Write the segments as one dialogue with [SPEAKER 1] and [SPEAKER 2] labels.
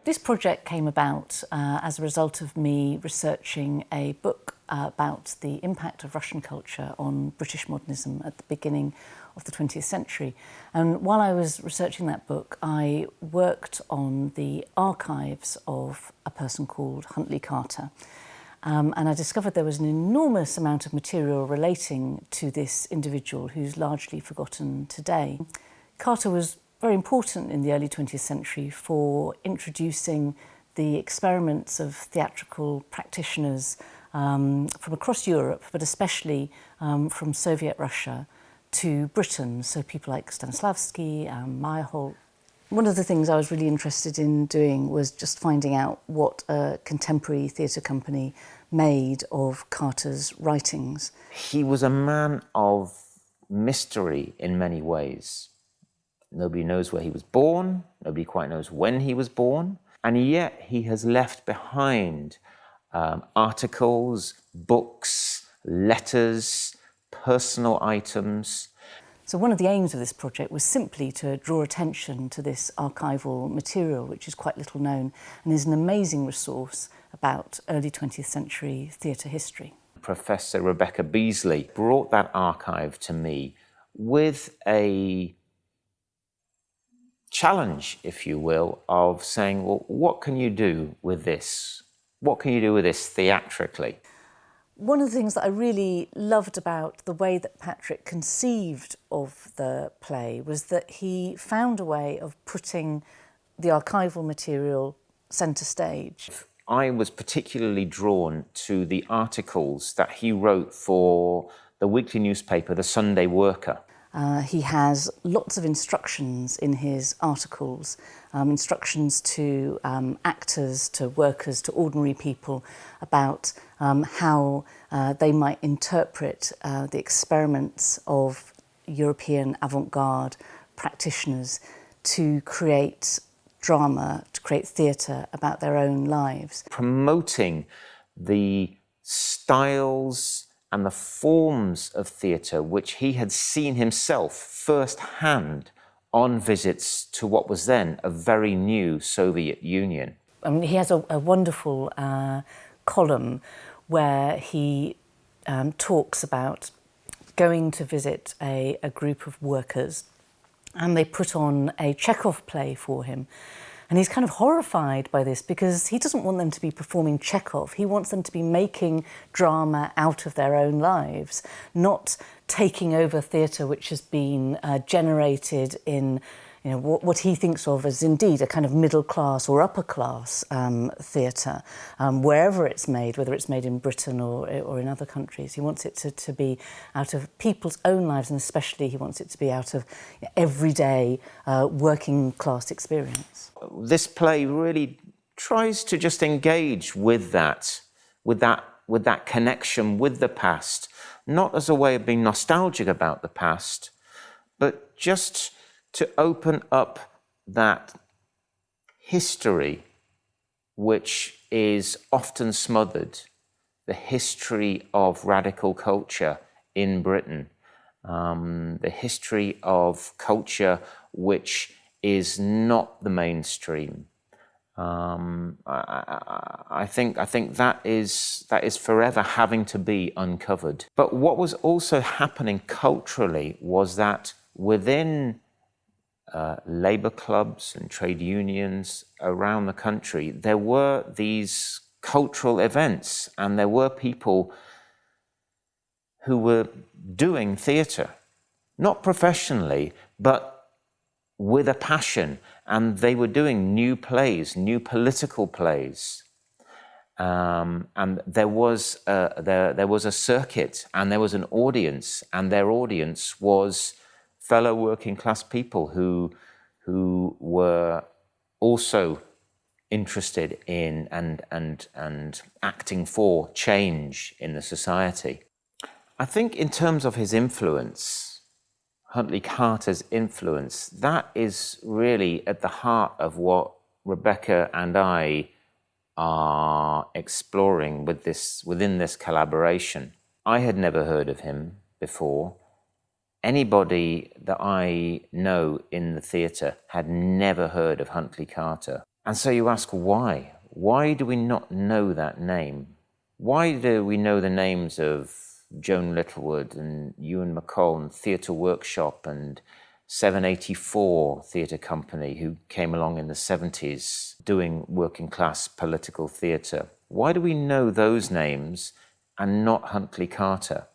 [SPEAKER 1] This project came about as a result of me researching a book about the impact of Russian culture on British modernism at the beginning of the 20th century. And while I was researching that book, I worked on the archives of a person called Huntly Carter. And I discovered there was an enormous amount of material relating to this individual who's largely forgotten today. Carter was very important in the early 20th century for introducing the experiments of theatrical practitioners from across Europe, but especially from Soviet Russia to Britain. So people like Stanislavski and Meyerhold. One of the things I was really interested in doing was just finding out what a contemporary theatre company made of Carter's writings.
[SPEAKER 2] He was a man of mystery in many ways. Nobody knows where he was born, nobody quite knows when he was born, and yet he has left behind articles, books, letters, personal items.
[SPEAKER 1] So one of the aims of this project was simply to draw attention to this archival material, which is quite little known and is an amazing resource about early 20th century theatre history.
[SPEAKER 2] Professor Rebecca Beasley brought that archive to me with a challenge, if you will, of saying, well, what can you do with this? What can you do with this theatrically?
[SPEAKER 1] One of the things that I really loved about the way that Patrick conceived of the play was that he found a way of putting the archival material centre stage.
[SPEAKER 2] I was particularly drawn to the articles that he wrote for the weekly newspaper, The Sunday Worker.
[SPEAKER 1] He has lots of instructions in his articles, instructions to actors, to workers, to ordinary people about how they might interpret the experiments of European avant-garde practitioners to create drama, to create theatre about their own lives.
[SPEAKER 2] Promoting the styles and the forms of theatre which he had seen himself firsthand on visits to what was then a very new Soviet Union.
[SPEAKER 1] I mean, he has a wonderful column where he talks about going to visit a group of workers, and they put on a Chekhov play for him. And he's kind of horrified by this because he doesn't want them to be performing Chekhov. He wants them to be making drama out of their own lives, not taking over theatre which has been generated in what he thinks of as indeed a kind of middle class or upper class theatre, wherever it's made, whether it's made in Britain or in other countries. He wants it to be out of people's own lives, and especially he wants it to be out of everyday working class experience.
[SPEAKER 2] This play really tries to just engage with that connection with the past, not as a way of being nostalgic about the past, but just to open up that history which is often smothered, the history of radical culture in Britain, the history of culture which is not the mainstream. I think that is forever having to be uncovered. But what was also happening culturally was that within labour clubs and trade unions around the country, there were these cultural events, and there were people who were doing theatre, not professionally, but with a passion, and they were doing new plays, new political plays. And there was a circuit, and there was an audience, and their audience was fellow working class people who were also interested in and acting for change in the society. I think in terms of his influence, Huntly Carter's influence, that is really at the heart of what Rebecca and I are exploring within this collaboration. I had never heard of him before. Anybody that I know in the theatre had never heard of Huntly Carter. And so you ask why? Why do we not know that name? Why do we know the names of Joan Littlewood and Ewan MacColl and Theatre Workshop and 784 Theatre Company, who came along in the 70s doing working class political theatre? Why do we know those names and not Huntley Carter?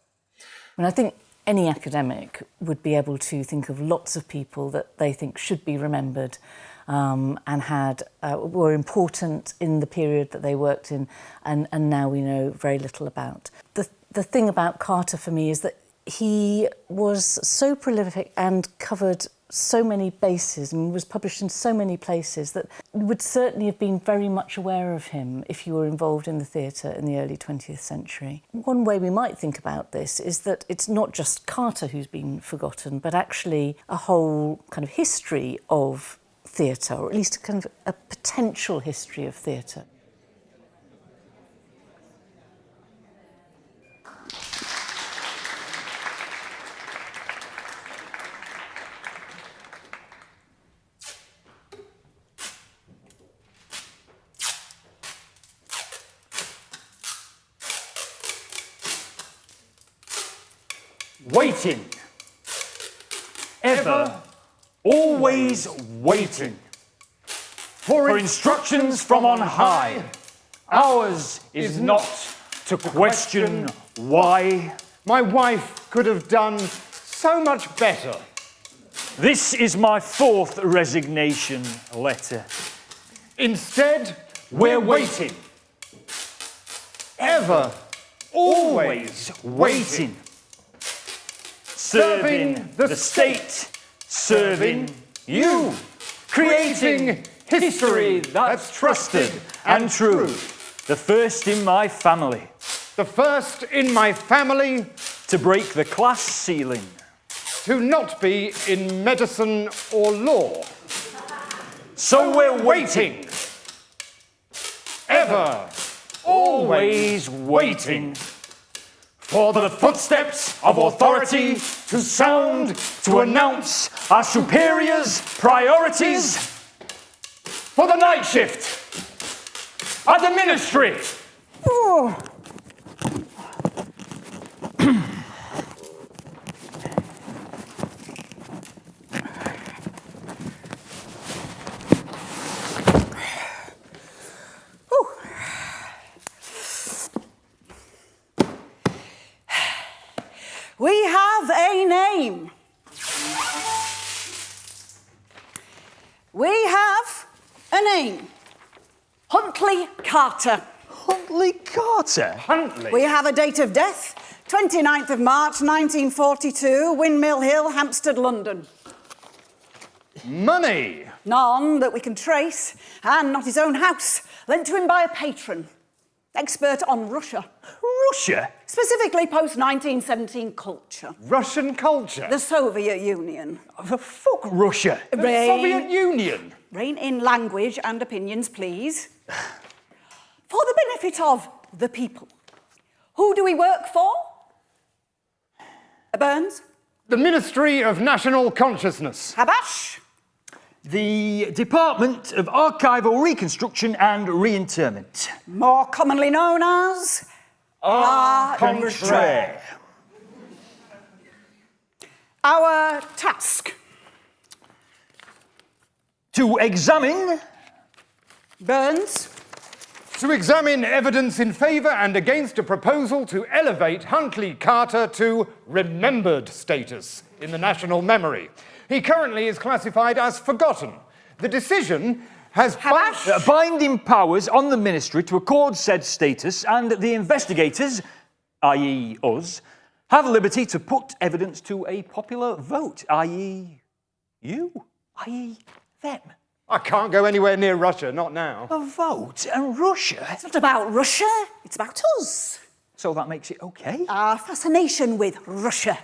[SPEAKER 1] I think any academic would be able to think of lots of people that they think should be remembered and were important in the period that they worked in, and now we know very little about. The thing about Carter for me is that he was so prolific and covered so many bases and was published in so many places that you would certainly have been very much aware of him if you were involved in the theatre in the early 20th century. One way we might think about this is that it's not just Carter who's been forgotten, but actually a whole kind of history of theatre, or at least a kind of a potential history of theatre.
[SPEAKER 3] Waiting. Ever, always waiting. For instructions from on high. Ours is not to question why.
[SPEAKER 4] My wife could have done so much better.
[SPEAKER 3] This is my 4th resignation letter.
[SPEAKER 4] Instead,
[SPEAKER 3] We're waiting.
[SPEAKER 4] ever,
[SPEAKER 3] Always waiting. Serving the state, serving you. Creating history that's trusted and true. The first in my family
[SPEAKER 4] the first in my family
[SPEAKER 3] to break the class ceiling.
[SPEAKER 4] to not be in medicine or law.
[SPEAKER 3] So we're waiting.
[SPEAKER 4] Ever,
[SPEAKER 3] Always waiting. For the footsteps of authority to sound, to announce our superiors' priorities. For the night shift at the ministry.
[SPEAKER 5] We have a name. We have a name. Huntley Carter.
[SPEAKER 3] Huntley Carter?
[SPEAKER 4] Huntley.
[SPEAKER 5] We have a date of death, 29th of March 1942, Windmill Hill, Hampstead, London.
[SPEAKER 4] Money.
[SPEAKER 5] None that we can trace, and not his own house, lent to him by a patron. Expert on Russia.
[SPEAKER 3] Russia?
[SPEAKER 5] Specifically post-1917 culture.
[SPEAKER 4] Russian culture.
[SPEAKER 5] The Soviet Union.
[SPEAKER 3] The fuck Russia?
[SPEAKER 4] The Soviet Union.
[SPEAKER 5] Rein in language and opinions, please. For the benefit of the people. Who do we work for? Burns?
[SPEAKER 4] The Ministry of National Consciousness.
[SPEAKER 5] Habash?
[SPEAKER 3] The Department of Archival Reconstruction and Reinterment.
[SPEAKER 5] More commonly known as...
[SPEAKER 3] Contraire.
[SPEAKER 5] Our task.
[SPEAKER 3] To examine
[SPEAKER 5] Burns?
[SPEAKER 4] To examine evidence in favour and against a proposal to elevate Huntley Carter to remembered status in the national memory. He currently is classified as forgotten. The decision has
[SPEAKER 3] binding powers on the ministry to accord said status, and the investigators, i.e. us, have liberty to put evidence to a popular vote, i.e. you, i.e. them.
[SPEAKER 4] I can't go anywhere near Russia, not now.
[SPEAKER 3] A vote and Russia?
[SPEAKER 5] It's not about Russia, it's about us.
[SPEAKER 3] So that makes it okay?
[SPEAKER 5] Our fascination with Russia.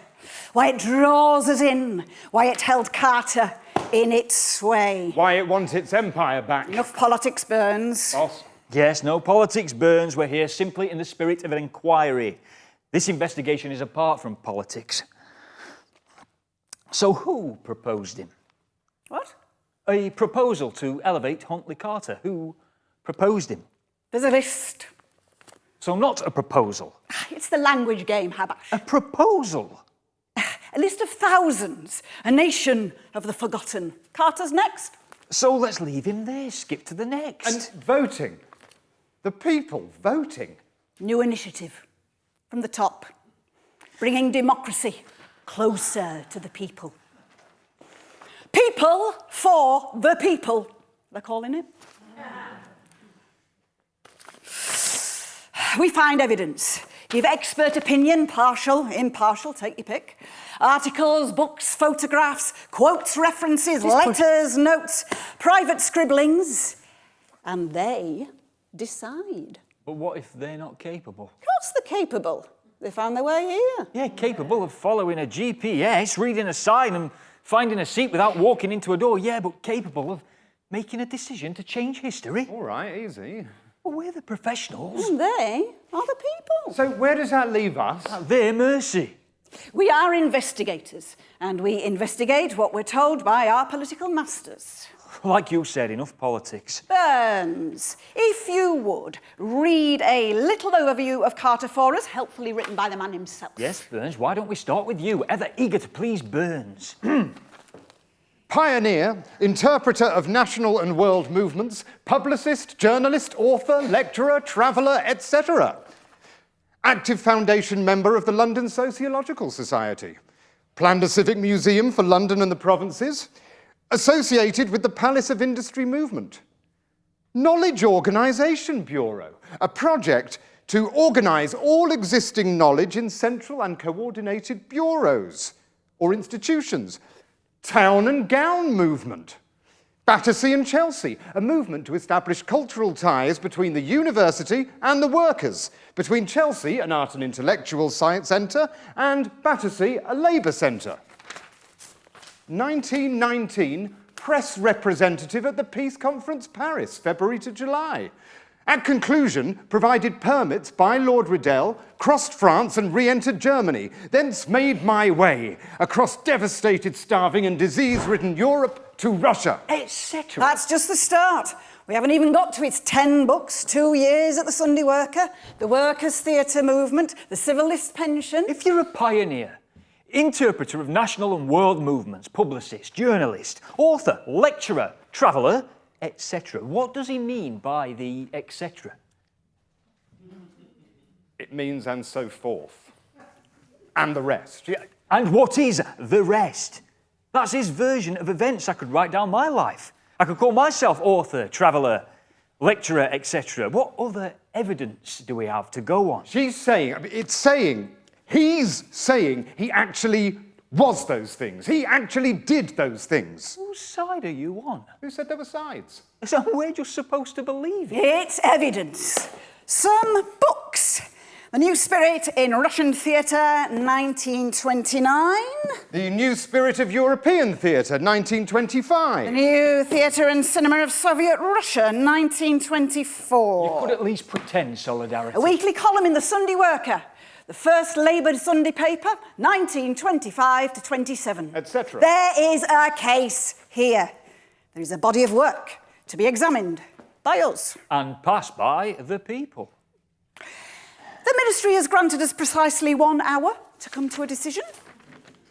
[SPEAKER 5] Why it draws us in. Why it held Carter in its sway.
[SPEAKER 4] Why it wants its empire back.
[SPEAKER 5] Enough politics, Burns.
[SPEAKER 4] Boss.
[SPEAKER 3] Yes, no politics, Burns. We're here simply in the spirit of an inquiry. This investigation is apart from politics. So who proposed him?
[SPEAKER 5] What?
[SPEAKER 3] A proposal to elevate Huntley Carter. Who proposed him?
[SPEAKER 5] There's a list.
[SPEAKER 3] So not a proposal.
[SPEAKER 5] It's the language game, Habash.
[SPEAKER 3] A proposal?
[SPEAKER 5] A list of thousands. A nation of the forgotten. Carter's next.
[SPEAKER 3] So let's leave him there, skip to the next.
[SPEAKER 4] And voting. The people voting.
[SPEAKER 5] New initiative. From the top. Bringing democracy closer to the people. People for the people, they're calling it. We find evidence. Give expert opinion, partial, impartial, take your pick. Articles, books, photographs, quotes, references, letters, notes, private scribblings. And they decide.
[SPEAKER 3] But what if they're not capable?
[SPEAKER 5] Of course they're capable. They found their way here.
[SPEAKER 3] Yeah, capable of following a GPS, reading a sign and finding a seat without walking into a door. Yeah, but capable of making a decision to change history.
[SPEAKER 4] All right, easy.
[SPEAKER 3] Well, we're the professionals.
[SPEAKER 5] And they are the people.
[SPEAKER 4] So where does that leave us?
[SPEAKER 3] At their mercy.
[SPEAKER 5] We are investigators, and we investigate what we're told by our political masters.
[SPEAKER 3] Like you said, enough politics.
[SPEAKER 5] Burns, if you would, read a little overview of Carter for us, helpfully written by the man himself.
[SPEAKER 3] Yes, Burns, why don't we start with you? Ever eager to please Burns.
[SPEAKER 4] Pioneer, interpreter of national and world movements, publicist, journalist, author, lecturer, traveller, etc. Active foundation member of the London Sociological Society. Planned a civic museum for London and the provinces. Associated with the Palace of Industry movement. Knowledge Organisation Bureau, a project to organise all existing knowledge in central and coordinated bureaus or institutions. Town and Gown Movement. Battersea and Chelsea, a movement to establish cultural ties between the university and the workers, between Chelsea, an art and intellectual science centre, and Battersea, a labour centre. 1919, press representative at the Peace Conference, Paris, February to July. At conclusion, provided permits by Lord Riddell, crossed France and re-entered Germany, thence made my way across devastated, starving and disease-ridden Europe to Russia.
[SPEAKER 3] Etc.
[SPEAKER 5] That's just the start. We haven't even got to its 10 books, 2 years at the Sunday Worker, the Workers' Theatre Movement, the Civilist Pension.
[SPEAKER 3] If you're a pioneer, interpreter of national and world movements, publicist, journalist, author, lecturer, traveller, etc. What does he mean by the etc.?
[SPEAKER 4] It means and so forth. And the rest.
[SPEAKER 3] Yeah, and what is the rest? That's his version of events. I could write down my life. I could call myself author, traveller, lecturer, etc. What other evidence do we have to go on?
[SPEAKER 4] He's saying he actually was those things. He actually did those things.
[SPEAKER 3] Whose side are you on?
[SPEAKER 4] Who said there were sides?
[SPEAKER 3] So we're just supposed to believe it.
[SPEAKER 5] It's evidence. Some books. The New Spirit in Russian Theatre, 1929.
[SPEAKER 4] The New Spirit of European Theatre, 1925.
[SPEAKER 5] The New Theatre and Cinema of Soviet Russia, 1924.
[SPEAKER 3] You could at least pretend solidarity.
[SPEAKER 5] A weekly column in the Sunday Worker. The first Labour Sunday paper, 1925 to 27.
[SPEAKER 4] Etc.
[SPEAKER 5] There is a case here. There is a body of work to be examined by us.
[SPEAKER 3] And passed by the people.
[SPEAKER 5] The Ministry has granted us precisely 1 hour to come to a decision.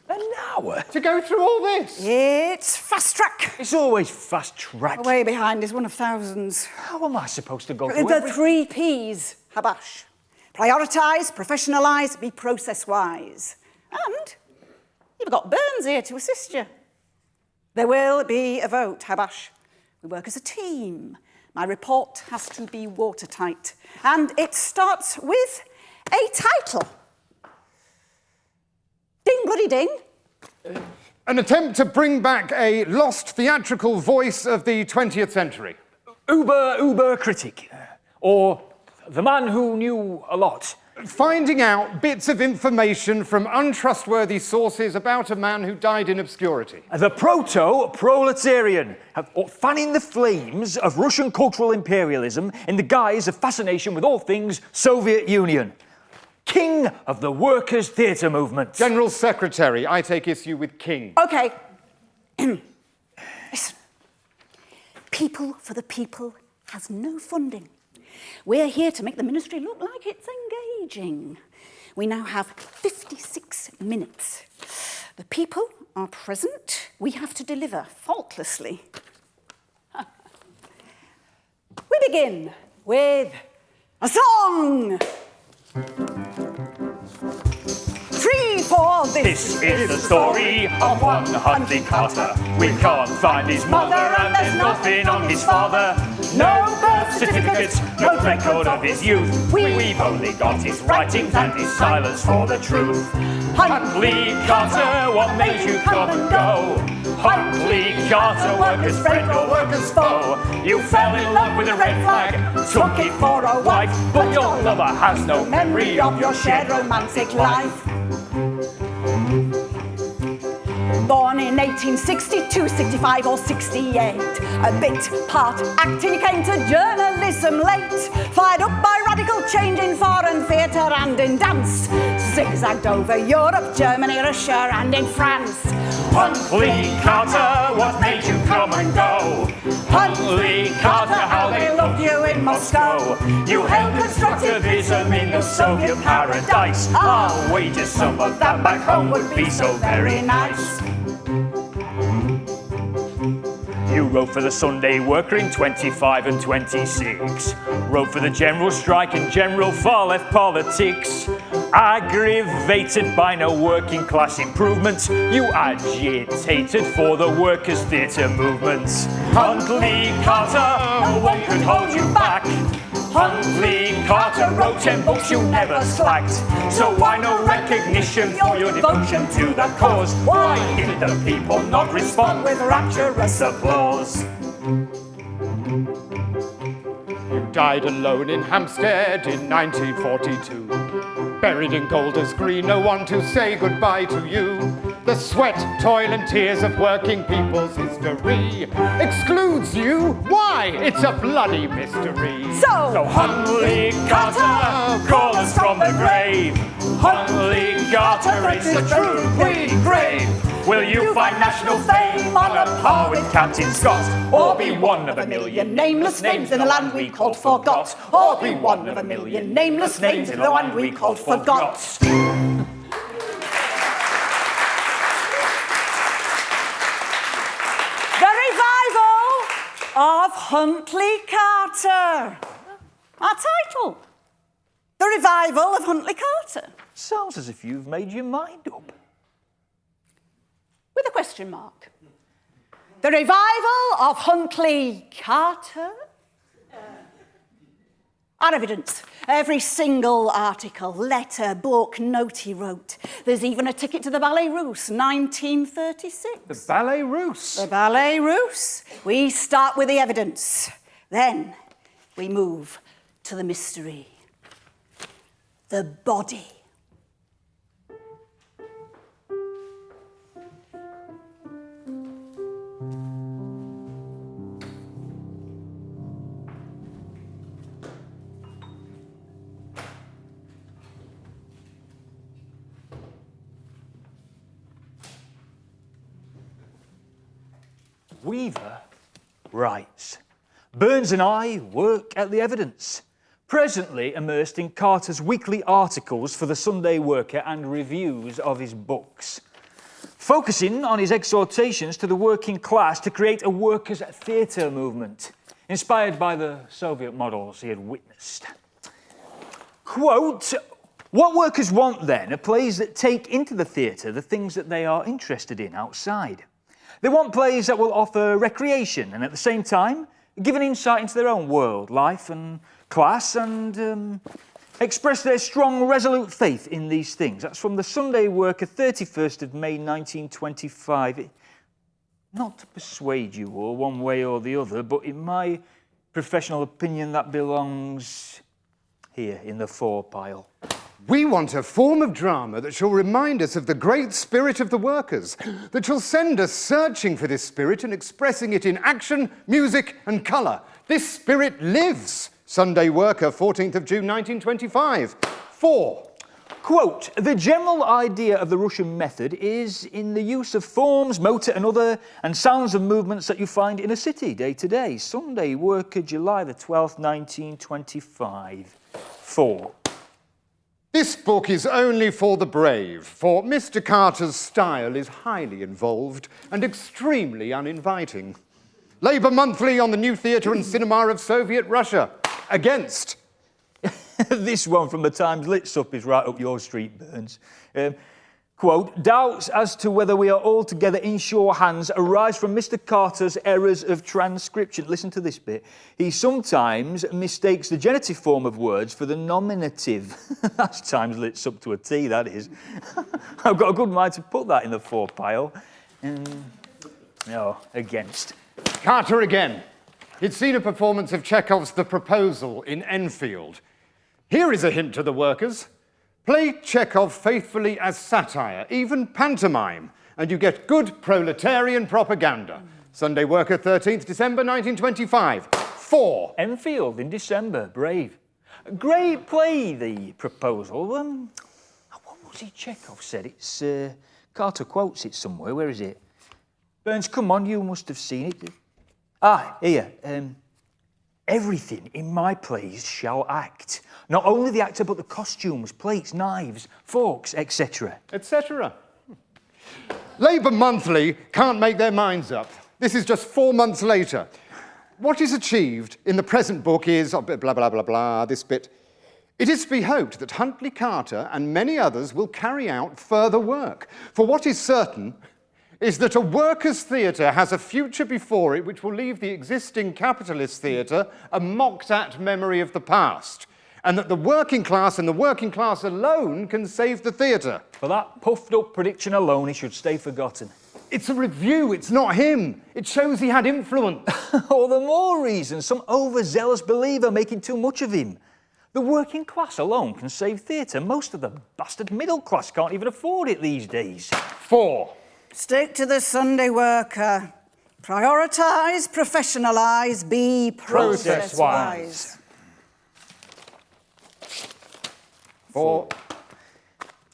[SPEAKER 3] An hour?
[SPEAKER 4] To go through all this?
[SPEAKER 5] It's fast track.
[SPEAKER 3] It's always fast track.
[SPEAKER 5] Way behind is one of thousands.
[SPEAKER 3] How am I supposed to go through
[SPEAKER 5] The
[SPEAKER 3] every...
[SPEAKER 5] 3 Ps, Habash. Prioritise, professionalise, be process-wise. And you've got Burns here to assist you. There will be a vote, Habash. We work as a team. My report has to be watertight. And it starts with a title. Ding, bloody ding.
[SPEAKER 4] An attempt to bring back a lost theatrical voice of the 20th century.
[SPEAKER 3] Uber critic. Or the man who knew a lot.
[SPEAKER 4] Finding out bits of information from untrustworthy sources about a man who died in obscurity.
[SPEAKER 3] The proto-proletarian, fanning the flames of Russian cultural imperialism in the guise of fascination with all things Soviet Union. King of the Workers' Theatre Movement.
[SPEAKER 4] General Secretary, I take issue with King.
[SPEAKER 5] OK. Listen. People for the People has no funding. We're here to make the ministry look like it's engaging. We now have 56 minutes. The people are present. We have to deliver faultlessly. We begin with a song. 3, 4,
[SPEAKER 3] This is the story of one Huntley Carter. We can't find his mother and there's nothing on his father. No birth certificate, no record of his youth. We've only got his writings and his silence for the truth. Huntley Carter, what made you come and go? Huntley Carter, workers' friend or workers' foe. You fell in love with a red flag, took it for a wife, but your lover has no memory of your shared romantic life. Born in 1862, 65 or 68, a bit part acting, he came to journalism late, fired up by radical change in foreign theatre and in dance, zigzagged over Europe, Germany, Russia and in France. Huntley Carter, what made you come and go? Huntley Carter, how they loved you in Moscow. You held constructivism in the Soviet paradise. Our wages, some of that back home would be so very nice. You wrote for the Sunday Worker in 25 and 26. Wrote for the general strike and general far-left politics. Aggravated by no working class improvement, you agitated for the workers' theatre movement. Huntley Carter, no one could hold you back. Huntley Carter wrote 10 books, you never slacked. So why no recognition for your devotion to the cause? Why did the people not respond with rapturous applause?
[SPEAKER 4] You died alone in Hampstead in 1942. Buried in Golders Green, no one to say goodbye to you. The sweat, toil and tears of working people's history excludes you. Why? It's a bloody mystery.
[SPEAKER 5] So
[SPEAKER 3] Huntley Carter, call us from the grave. Huntley Carter is the true Queen grave. Will you find national fame on a par with Captain Scott? Or be one of a million nameless names in the land we called forgot? Or be one of a million nameless names in the land we called forgot?
[SPEAKER 5] The revival of Huntley Carter. Our title. The revival of Huntley Carter.
[SPEAKER 3] Sounds as if you've made your mind up.
[SPEAKER 5] With a question mark. The revival of Huntley Carter? Our evidence. Every single article, letter, book, note he wrote. There's even a ticket to the Ballet Russe, 1936.
[SPEAKER 4] The Ballet Russe.
[SPEAKER 5] The Ballet Russe. We start with the evidence. Then we move to the mystery. The body.
[SPEAKER 3] Weaver writes, Burns and I work at the evidence, presently immersed in Carter's weekly articles for the Sunday Worker and reviews of his books, focusing on his exhortations to the working class to create a workers' theatre movement, inspired by the Soviet models he had witnessed. Quote, what workers want then are plays that take into the theatre the things that they are interested in outside. They want plays that will offer recreation and at the same time give an insight into their own world, life and class and express their strong, resolute faith in these things. That's from the Sunday Worker, 31st of May 1925. Not to persuade you all one way or the other, but in my professional opinion that belongs here in the fore pile.
[SPEAKER 4] We want a form of drama that shall remind us of the great spirit of the workers, that shall send us searching for this spirit and expressing it in action, music and colour. This spirit lives. Sunday Worker, 14th of June 1925. 4.
[SPEAKER 3] Quote, the general idea of the Russian method is in the use of forms, motor and sounds and movements that you find in a city day to day. Sunday Worker, July the 12th, 1925. 4.
[SPEAKER 4] This book is only for the brave, for Mr. Carter's style is highly involved and extremely uninviting. Labour Monthly on the new theatre and cinema of Soviet Russia. Against.
[SPEAKER 3] This one from the Times Litsup is right up your street, Burns. Quote, doubts as to whether we are altogether in sure hands arise from Mr. Carter's errors of transcription. Listen to this bit. He sometimes mistakes the genitive form of words for the nominative. That's Times Litsup to a T, that is. I've got a good mind to put that in the 4 pile. No, against.
[SPEAKER 4] Carter again. He'd seen a performance of Chekhov's The Proposal in Enfield. Here is a hint to the workers. Play Chekhov faithfully as satire, even pantomime, and you get good proletarian propaganda. Sunday Worker, 13th December 1925. 4.
[SPEAKER 3] Enfield in December, brave. Great play, The Proposal. What was it Chekhov said? It's, Carter quotes it somewhere. Where is it? Burns, come on, you must have seen it. Ah, here. Everything in my plays shall act. Not only the actor, but the costumes, plates, knives, forks, etc.
[SPEAKER 4] Etc. Labour Monthly can't make their minds up. This is just 4 months later. What is achieved in the present book is, blah, blah, blah, blah, this bit. It is to be hoped that Huntley Carter and many others will carry out further work. For what is certain is that a workers' theatre has a future before it which will leave the existing capitalist theatre a mocked-at memory of the past, and that the working class and the working class alone can save the theatre.
[SPEAKER 3] For that puffed-up prediction alone, he should stay forgotten.
[SPEAKER 4] It's a review, it's not him. It shows he had influence.
[SPEAKER 3] All the more reason, some overzealous believer making too much of him. The working class alone can save theatre. Most of the bastard middle class can't even afford it these days.
[SPEAKER 4] 4.
[SPEAKER 5] Stick to the Sunday Worker. Prioritise, professionalise, be process-wise.
[SPEAKER 4] 4.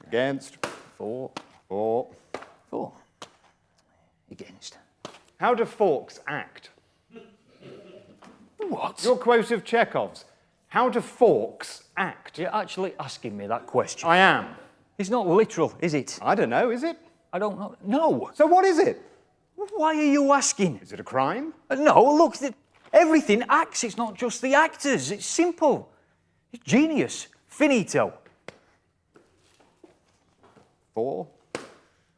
[SPEAKER 4] Against.
[SPEAKER 3] 4.
[SPEAKER 4] 4.
[SPEAKER 3] 4. Against.
[SPEAKER 4] How do forks act?
[SPEAKER 3] What?
[SPEAKER 4] Your quote of Chekhov's. How do forks act?
[SPEAKER 3] You're actually asking me that question.
[SPEAKER 4] I am.
[SPEAKER 3] It's not literal, is it?
[SPEAKER 4] I don't know, is it?
[SPEAKER 3] I don't know. No.
[SPEAKER 4] So what is it?
[SPEAKER 3] Why are you asking?
[SPEAKER 4] Is it a crime?
[SPEAKER 3] No, look, everything acts. It's not just the actors. It's simple. It's genius. Finito.
[SPEAKER 4] 4.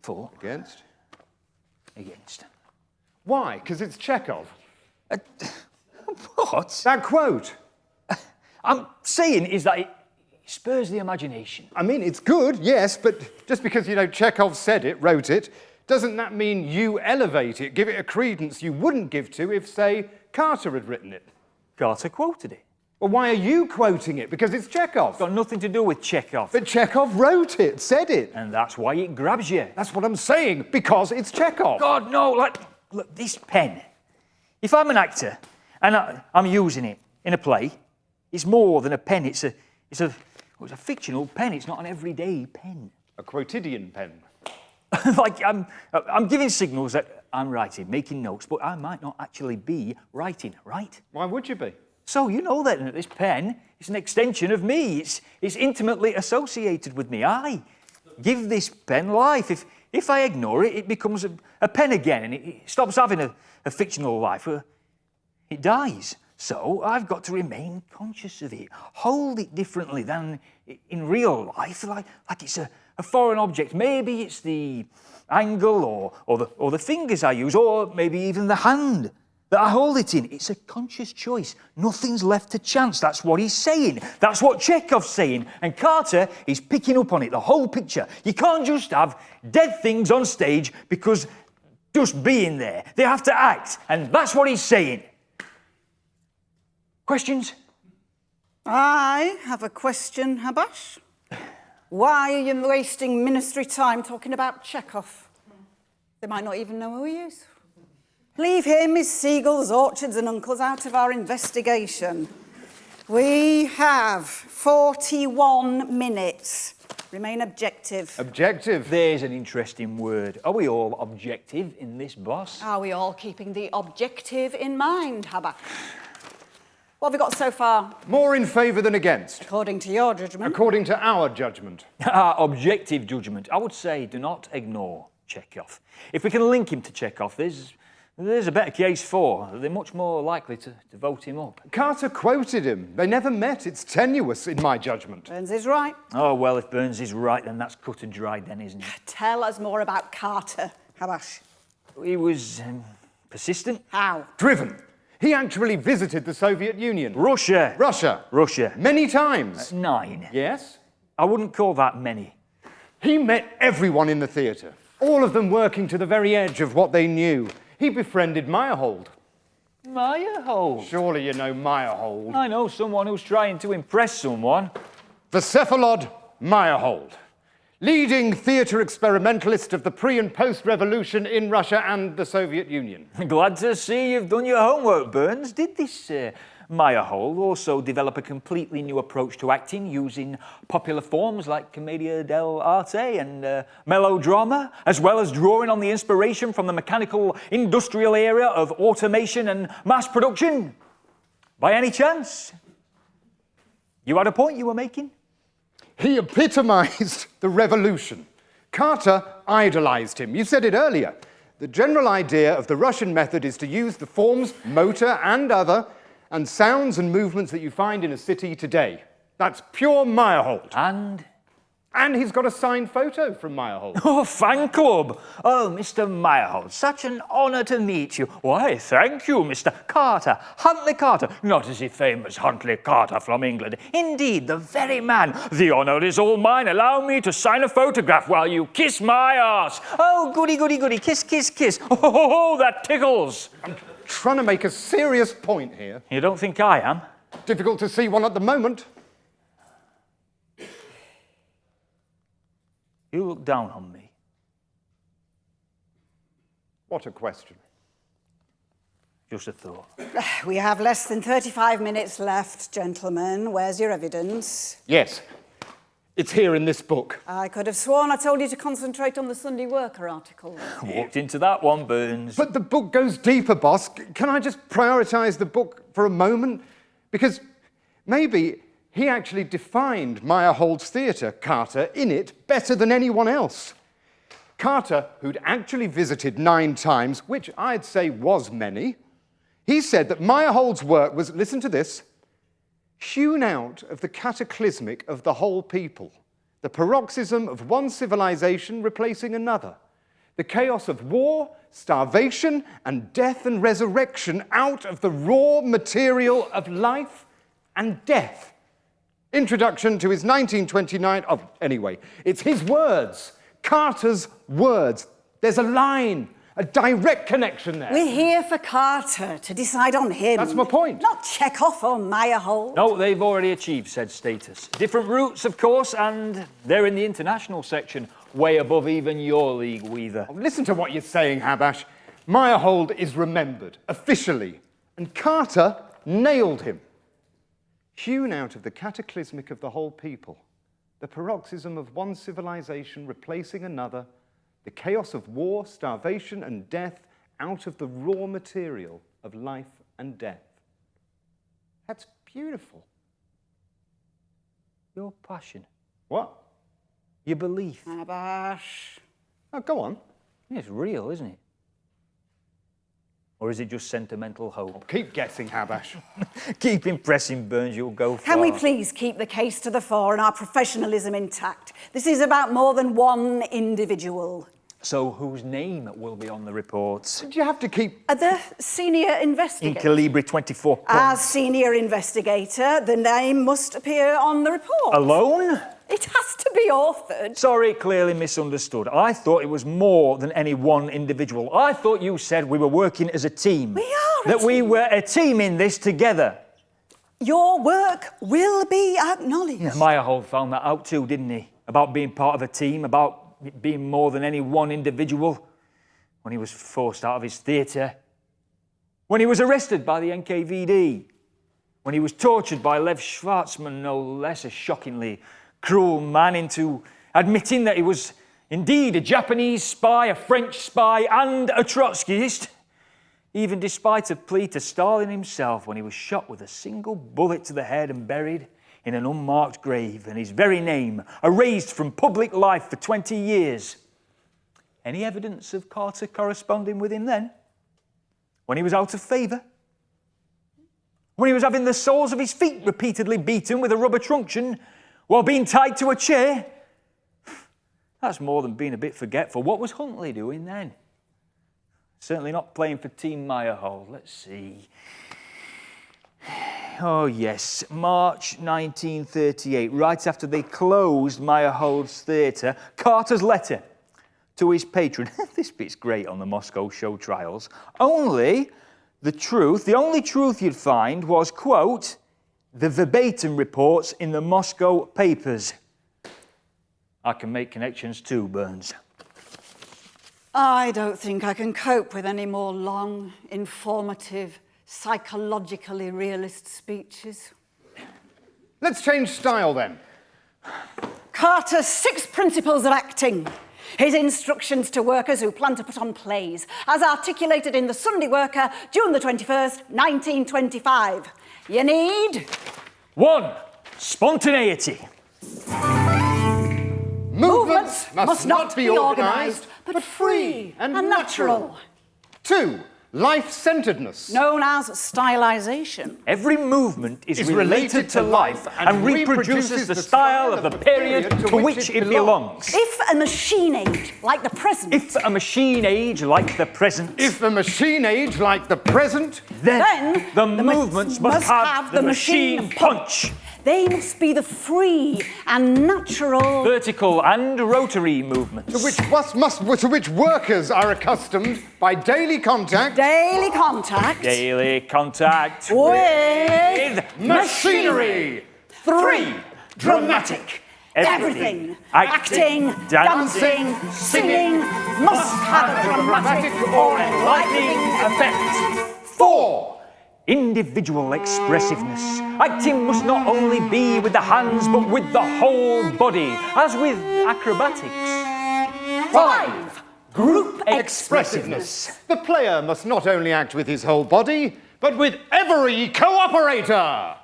[SPEAKER 3] 4.
[SPEAKER 4] Against.
[SPEAKER 3] Against.
[SPEAKER 4] Why? Because it's Chekhov.
[SPEAKER 3] What?
[SPEAKER 4] That quote.
[SPEAKER 3] I'm saying is that it spurs the imagination.
[SPEAKER 4] I mean, it's good, yes, but just because, Chekhov said it, wrote it, doesn't that mean you elevate it, give it a credence you wouldn't give to if, say, Carter had written it?
[SPEAKER 3] Carter quoted it.
[SPEAKER 4] Well, why are you quoting it? Because it's Chekhov.
[SPEAKER 3] It's got nothing to do with Chekhov.
[SPEAKER 4] But Chekhov wrote it, said it.
[SPEAKER 3] And that's why it grabs you.
[SPEAKER 4] That's what I'm saying, because it's Chekhov.
[SPEAKER 3] God, no, look, this pen. If I'm an actor and I'm using it in a play, it's more than a pen. It's a fictional pen. It's not an everyday pen.
[SPEAKER 4] A quotidian pen.
[SPEAKER 3] Like I'm giving signals that I'm writing, making notes, but I might not actually be writing, right?
[SPEAKER 4] Why would you be?
[SPEAKER 3] So you know that this pen is an extension of me. It's intimately associated with me. I give this pen life. If I ignore it, it becomes a pen again, and it stops having a fictional life. It dies. So I've got to remain conscious of it, hold it differently than in real life, like it's a foreign object. Maybe it's the angle or the fingers I use, or maybe even the hand that I hold it in. It's a conscious choice. Nothing's left to chance. That's what he's saying. That's what Chekhov's saying. And Carter is picking up on it, the whole picture. You can't just have dead things on stage because just being there. They have to act. And that's what he's saying. Questions?
[SPEAKER 5] I have a question, Habash. Why are you wasting ministry time talking about Chekhov? They might not even know who he is. Leave him, his seagulls, orchards and uncles out of our investigation. We have 41 minutes. remain objective.
[SPEAKER 4] Objective.
[SPEAKER 3] There's an interesting word. Are we all objective in this, boss?
[SPEAKER 5] Are we all keeping the objective in mind, Habash? What have we got so far?
[SPEAKER 4] More in favour than against.
[SPEAKER 5] According to your judgment.
[SPEAKER 4] According to our judgment.
[SPEAKER 3] Our objective judgment. I would say do not ignore Chekhov. If we can link him to Chekhov, there's a better case for. They're much more likely to vote him up.
[SPEAKER 4] Carter quoted him. They never met. It's tenuous, in my judgment.
[SPEAKER 5] Burns is right.
[SPEAKER 3] Oh, well, if Burns is right, then that's cut and dried then, isn't it?
[SPEAKER 5] Tell us more about Carter, Habash.
[SPEAKER 3] He was persistent.
[SPEAKER 5] How?
[SPEAKER 4] Driven. He actually visited the Soviet Union.
[SPEAKER 3] Russia.
[SPEAKER 4] Russia. Many times.
[SPEAKER 3] 9.
[SPEAKER 4] Yes?
[SPEAKER 3] I wouldn't call that many.
[SPEAKER 4] He met everyone in the theatre, all of them working to the very edge of what they knew. He befriended Meyerhold.
[SPEAKER 3] Meyerhold?
[SPEAKER 4] Surely you know Meyerhold.
[SPEAKER 3] I know someone who's trying to impress someone.
[SPEAKER 4] Vsevolod Meyerhold, leading theatre experimentalist of the pre- and post-revolution in Russia and the Soviet Union.
[SPEAKER 3] Glad to see you've done your homework, Burns. Did this Meyerhold also develop a completely new approach to acting using popular forms like commedia dell'arte and melodrama, as well as drawing on the inspiration from the mechanical industrial era of automation and mass production? By any chance? You had a point you were making?
[SPEAKER 4] He epitomised the revolution. Carter idolised him. You said it earlier. The general idea of the Russian method is to use the forms, motor and other, and sounds and movements that you find in a city today. That's pure Meyerhold. And he's got a signed photo from Meyerhold.
[SPEAKER 3] Oh, fan club. Oh, Mr. Meyerhold, such an honour to meet you. Why, thank you, Mr. Carter. Huntley Carter. Not as the famous Huntley Carter from England. Indeed, the very man. The honour is all mine. Allow me to sign a photograph while you kiss my arse. Oh, goody, goody, goody. Kiss, kiss, kiss. Oh, that tickles.
[SPEAKER 4] I'm trying to make a serious point here.
[SPEAKER 3] You don't think I am?
[SPEAKER 4] Difficult to see one at the moment.
[SPEAKER 3] You look down on me.
[SPEAKER 4] What a question.
[SPEAKER 3] Just a thought.
[SPEAKER 5] We have less than 35 minutes left, gentlemen. Where's your evidence?
[SPEAKER 4] Yes, it's here in this book.
[SPEAKER 5] I could have sworn I told you to concentrate on the Sunday Worker article.
[SPEAKER 3] Walked into that one, Burns.
[SPEAKER 4] But the book goes deeper, boss. Can I just prioritise the book for a moment? Because maybe he actually defined Meyerhold's theatre, Carter, in it better than anyone else. Carter, who'd actually visited 9 times, which I'd say was many, he said that Meyerhold's work was, listen to this, hewn out of the cataclysmic of the whole people, the paroxysm of one civilization replacing another, the chaos of war, starvation, and death and resurrection out of the raw material of life and death. Introduction to his 1929... Oh, anyway, it's his words, Carter's words. There's a line, a direct connection there.
[SPEAKER 5] We're here for Carter to decide on him.
[SPEAKER 4] That's my point.
[SPEAKER 5] Not Chekhov or Meyerhold.
[SPEAKER 3] No, they've already achieved said status. Different routes, of course, and they're in the international section, way above even your league, Weaver.
[SPEAKER 4] Listen to what you're saying, Habash. Meyerhold is remembered, officially, and Carter nailed him. Hewn out of the cataclysmic of the whole people, the paroxysm of one civilization replacing another, the chaos of war, starvation, and death out of the raw material of life and death. That's beautiful.
[SPEAKER 3] Your passion,
[SPEAKER 4] What?
[SPEAKER 3] your belief.
[SPEAKER 5] Habash.
[SPEAKER 4] Oh, go on.
[SPEAKER 3] It's real, isn't it? Or is it just sentimental hope?
[SPEAKER 4] Keep guessing, Habash.
[SPEAKER 3] Keep impressing, Burns, you'll go far.
[SPEAKER 5] Can we please keep the case to the fore and our professionalism intact? This is about more than one individual.
[SPEAKER 3] So whose name will be on the reports?
[SPEAKER 4] Do you have to keep...
[SPEAKER 5] The senior
[SPEAKER 3] In
[SPEAKER 5] investigator.
[SPEAKER 3] Calibri 24 points.
[SPEAKER 5] As senior investigator, the name must appear on the report.
[SPEAKER 3] Alone?
[SPEAKER 5] It has to be authored.
[SPEAKER 3] Sorry, clearly misunderstood. I thought it was more than any one individual. I thought you said we were working as a team.
[SPEAKER 5] We are a
[SPEAKER 3] That we
[SPEAKER 5] team.
[SPEAKER 3] were a team in this together.
[SPEAKER 5] Your work will be acknowledged.
[SPEAKER 3] Meyerhold found that out too, didn't he? About being part of a team, about it being more than any one individual. When he was forced out of his theatre. When he was arrested by the NKVD. When he was tortured by Lev Schwarzman, no less, a shockingly cruel man into admitting that he was indeed a Japanese spy, a French spy, and a Trotskyist, even despite a plea to Stalin himself when he was shot with a single bullet to the head and buried in an unmarked grave, and his very name erased from public life for 20 years. Any evidence of Carter corresponding with him then? When he was out of favour? When he was having the soles of his feet repeatedly beaten with a rubber truncheon while being tied to a chair? That's more than being a bit forgetful. What was Huntley doing then? Certainly not playing for Team Meyerhold. Let's see. Oh yes, March 1938, right after they closed Meyerhold's theatre, Carter's letter to his patron. This bit's great on the Moscow show trials. The only truth you'd find was, quote, the verbatim reports in the Moscow papers. I can make connections too, Burns.
[SPEAKER 5] I don't think I can cope with any more long, informative, psychologically realist speeches.
[SPEAKER 4] Let's change style then.
[SPEAKER 5] Carter's 6 principles of acting. His instructions to workers who plan to put on plays, as articulated in the Sunday Worker, June the 21st, 1925. You need...
[SPEAKER 3] 1. Spontaneity.
[SPEAKER 5] Movements must not be organised, but free and natural.
[SPEAKER 4] 2. Life-centeredness.
[SPEAKER 5] Known as stylisation.
[SPEAKER 3] Every movement is related to life and reproduces the style of the period to which it belongs.
[SPEAKER 5] If a machine age like the present...
[SPEAKER 3] If a machine age like the present...
[SPEAKER 4] If a machine age like the present...
[SPEAKER 3] Then the movements must have the machine punch.
[SPEAKER 5] They must be the free and natural...
[SPEAKER 3] vertical and rotary movements.
[SPEAKER 4] To which workers are accustomed by daily contact...
[SPEAKER 5] Daily contact...
[SPEAKER 3] Daily contact
[SPEAKER 5] with
[SPEAKER 4] machinery.
[SPEAKER 5] 3.
[SPEAKER 3] Dramatic.
[SPEAKER 5] Everything. Acting, dancing, singing must have a dramatic or enlightening effect.
[SPEAKER 4] 4.
[SPEAKER 3] Individual expressiveness. Acting must not only be with the hands, but with the whole body, as with acrobatics.
[SPEAKER 5] 5.
[SPEAKER 4] Group expressiveness. The player must not only act with his whole body, but with every cooperator.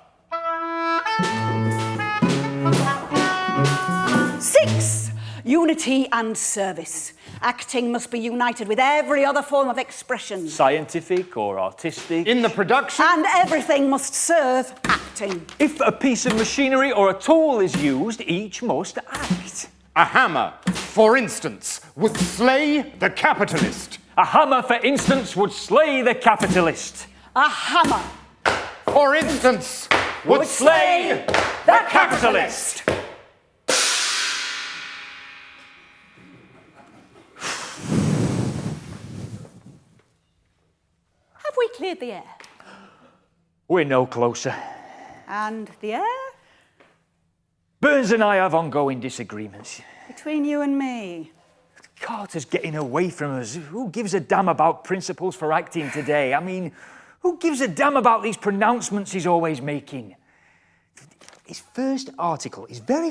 [SPEAKER 5] 6. Unity and service. Acting must be united with every other form of expression.
[SPEAKER 3] Scientific or artistic.
[SPEAKER 4] In the production...
[SPEAKER 5] And everything must serve acting.
[SPEAKER 3] If a piece of machinery or a tool is used, each must act.
[SPEAKER 4] A hammer, for instance, would slay the capitalist.
[SPEAKER 3] A hammer, for instance, would slay the capitalist.
[SPEAKER 5] A hammer,
[SPEAKER 4] for instance, would slay the capitalist.
[SPEAKER 5] Have we cleared the air?
[SPEAKER 3] We're no closer.
[SPEAKER 5] And the air?
[SPEAKER 3] Burns and I have ongoing disagreements.
[SPEAKER 5] Between you and me.
[SPEAKER 3] Carter's getting away from us. Who gives a damn about principles for acting today? I mean, who gives a damn about these pronouncements he's always making? His very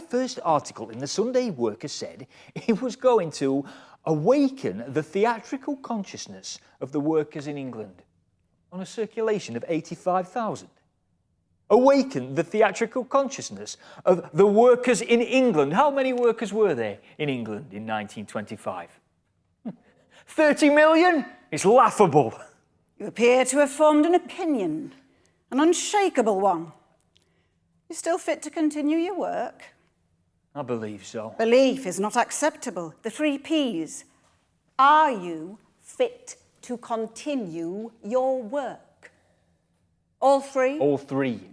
[SPEAKER 3] first article in the Sunday Worker said he was going to awaken the theatrical consciousness of the workers in England on a circulation of 85,000. Awaken the theatrical consciousness of the workers in England. How many workers were there in England in 1925? 30 million? It's laughable.
[SPEAKER 5] You appear to have formed an opinion, an unshakable one. You still fit to continue your work?
[SPEAKER 3] I believe so.
[SPEAKER 5] Belief is not acceptable. The 3 Ps. Are you fit to continue your work? All 3?
[SPEAKER 3] All 3.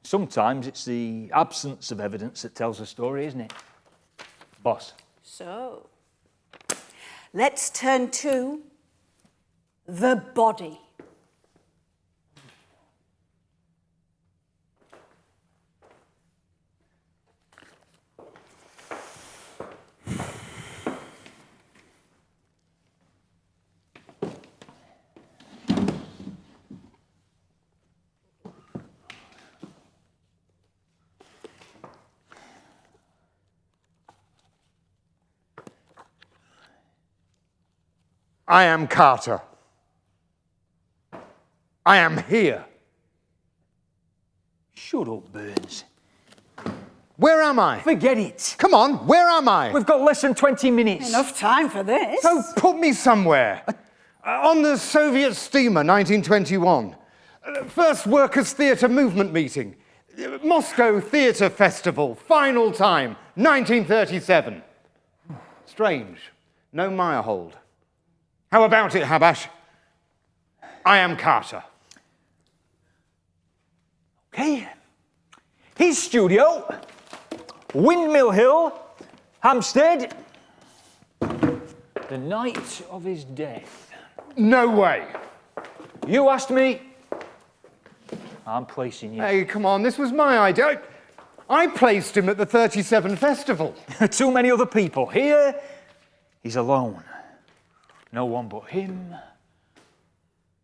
[SPEAKER 3] Sometimes it's the absence of evidence that tells a story, isn't it? Boss.
[SPEAKER 5] So, let's turn to the body.
[SPEAKER 4] I am Carter. I am here.
[SPEAKER 3] Shut up, Burns.
[SPEAKER 4] Where am I?
[SPEAKER 3] Forget it.
[SPEAKER 4] Come on, where am I?
[SPEAKER 3] We've got less than 20 minutes.
[SPEAKER 5] Enough time for this.
[SPEAKER 4] So put me somewhere. On the Soviet steamer, 1921. First Workers' Theatre Movement meeting. Moscow Theatre Festival, final time, 1937. Strange. No Meyerhold. How about it, Habash? I am Carter.
[SPEAKER 3] Okay. His studio, Windmill Hill, Hampstead, the night of his death.
[SPEAKER 4] No way.
[SPEAKER 3] You asked me, I'm placing you.
[SPEAKER 4] Hey, come on, this was my idea. I placed him at the 37 festival.
[SPEAKER 3] Too many other people. Here, he's alone. No one but him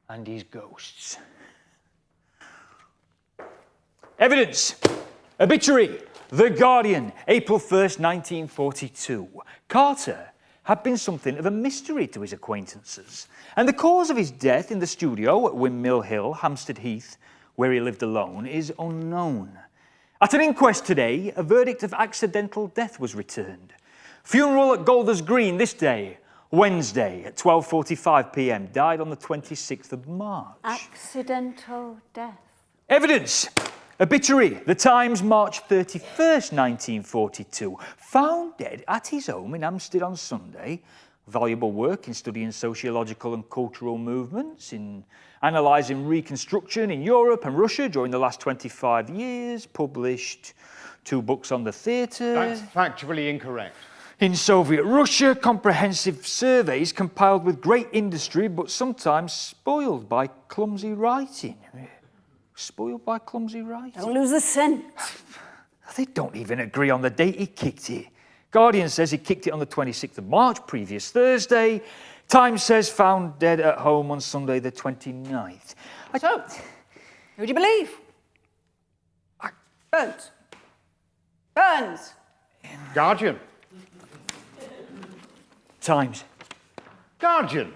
[SPEAKER 3] and his ghosts. Evidence. Obituary. The Guardian, April 1st, 1942. Carter had been something of a mystery to his acquaintances, and the cause of his death in the studio at Windmill Hill, Hampstead Heath, where he lived alone, is unknown. At an inquest today, a verdict of accidental death was returned. Funeral at Golders Green this day, Wednesday at 12:45 p.m. Died on the 26th of March.
[SPEAKER 1] Accidental death.
[SPEAKER 3] Evidence. Obituary. The Times, March 31st, 1942. Found dead at his home in Hampstead on Sunday. Valuable work in studying sociological and cultural movements, in analysing reconstruction in Europe and Russia during the last 25 years. Published 2 books on the theatre.
[SPEAKER 4] That's factually incorrect.
[SPEAKER 3] In Soviet Russia, comprehensive surveys compiled with great industry, but sometimes spoiled by clumsy writing. Spoiled by clumsy writing.
[SPEAKER 5] Don't lose the scent.
[SPEAKER 3] They don't even agree on the date he kicked it. Guardian says he kicked it on the 26th of March, previous Thursday. Times says found dead at home on Sunday the 29th.
[SPEAKER 5] So, who do you believe? Burns. Burns.
[SPEAKER 4] Guardian.
[SPEAKER 3] Times.
[SPEAKER 4] Guardian.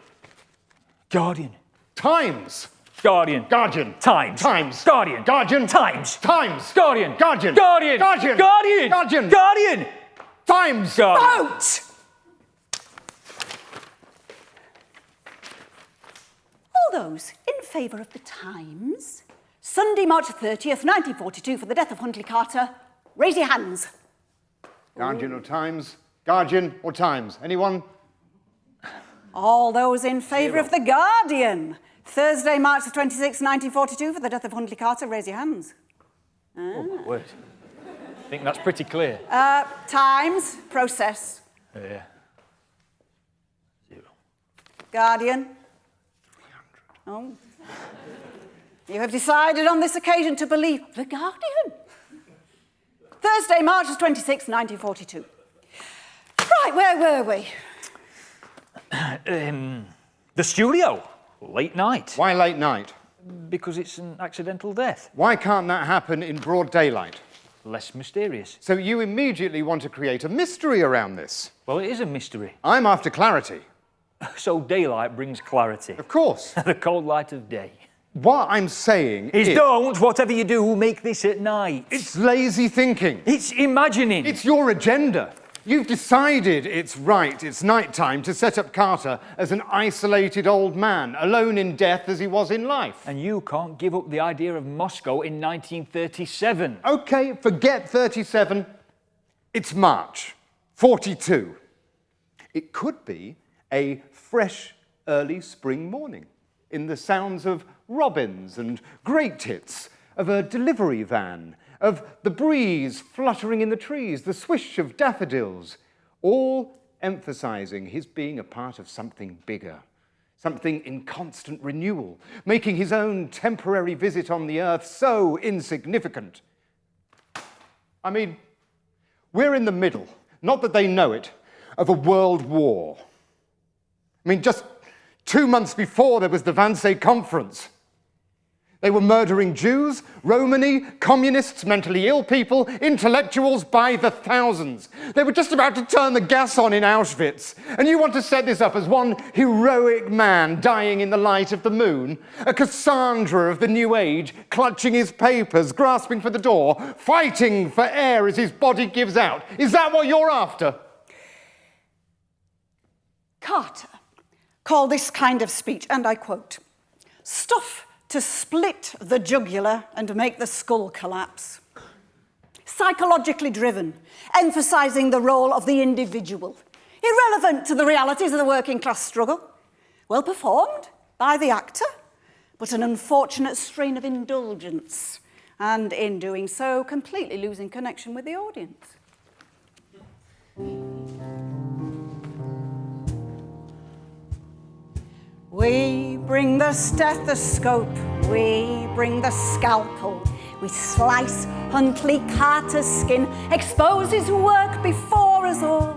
[SPEAKER 3] Guardian.
[SPEAKER 4] Times.
[SPEAKER 3] Guardian.
[SPEAKER 4] Guardian.
[SPEAKER 3] Times.
[SPEAKER 4] Times.
[SPEAKER 3] Guardian.
[SPEAKER 4] Guardian.
[SPEAKER 3] Times.
[SPEAKER 4] Times.
[SPEAKER 3] Guardian.
[SPEAKER 4] Guardian.
[SPEAKER 3] Guardian.
[SPEAKER 4] Guardian.
[SPEAKER 3] Guardian.
[SPEAKER 4] Guardian.
[SPEAKER 3] Guardian.
[SPEAKER 4] Times.
[SPEAKER 3] Guardian.
[SPEAKER 5] Vote! All those in favour of the Times, Sunday, March 30th, 1942, for the death of Huntley Carter, raise your hands.
[SPEAKER 4] Guardian or Times? Guardian or Times? Anyone?
[SPEAKER 5] All those in favour of the Guardian, Thursday, March the 26th, 1942, for the death of Huntley Carter, raise your hands.
[SPEAKER 3] Oh, my word. I think that's pretty clear.
[SPEAKER 5] Times, process.
[SPEAKER 3] Yeah. 0.
[SPEAKER 5] Guardian. Oh. You have decided on this occasion to believe the Guardian. Thursday, March the 26th, 1942. Right, where were we?
[SPEAKER 3] The studio. Late night.
[SPEAKER 4] Why late night?
[SPEAKER 3] Because it's an accidental death.
[SPEAKER 4] Why can't that happen in broad daylight?
[SPEAKER 3] Less mysterious.
[SPEAKER 4] So you immediately want to create a mystery around this?
[SPEAKER 3] Well, it is a mystery.
[SPEAKER 4] I'm after clarity.
[SPEAKER 3] So daylight brings clarity.
[SPEAKER 4] Of course.
[SPEAKER 3] The cold light of day.
[SPEAKER 4] What I'm saying
[SPEAKER 3] Is
[SPEAKER 4] is...
[SPEAKER 3] don't, whatever you do, make this at night.
[SPEAKER 4] It's lazy thinking.
[SPEAKER 3] It's imagining.
[SPEAKER 4] It's your agenda. You've decided it's right, it's night time, to set up Carter as an isolated old man, alone in death as he was in life.
[SPEAKER 3] And you can't give up the idea of Moscow in 1937.
[SPEAKER 4] OK, forget 37. It's March 42. It could be a fresh early spring morning in the sounds of robins and great tits, of a delivery van, of the breeze fluttering in the trees, the swish of daffodils, all emphasising his being a part of something bigger, something in constant renewal, making his own temporary visit on the earth so insignificant. I mean, we're in the middle, not that they know it, of a world war. I mean, just 2 months before there was the Wannsee Conference. They were murdering Jews, Romani, communists, mentally ill people, intellectuals by the thousands. They were just about to turn the gas on in Auschwitz. And you want to set this up as one heroic man dying in the light of the moon? A Cassandra of the New Age, clutching his papers, grasping for the door, fighting for air as his body gives out. Is that what you're after?
[SPEAKER 5] Carter called this kind of speech, and I quote, "stuff to split the jugular and make the skull collapse. Psychologically driven, emphasising the role of the individual, irrelevant to the realities of the working class struggle. Well performed by the actor, but an unfortunate strain of indulgence, and in doing so, completely losing connection with the audience." We bring the stethoscope, we bring the scalpel. We slice Huntley Carter's skin, expose his work before us all.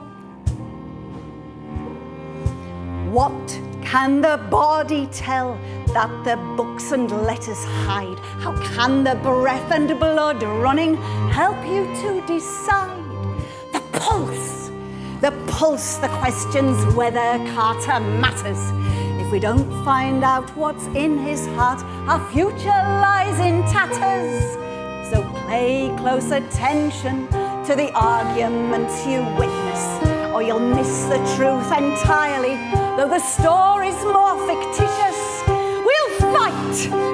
[SPEAKER 5] What can the body tell that the books and letters hide? How can the breath and blood running help you to decide? The pulse that questions whether Carter matters. If we don't find out what's in his heart, our future lies in tatters. So pay close attention to the arguments you witness, or you'll miss the truth entirely, though the story's more fictitious.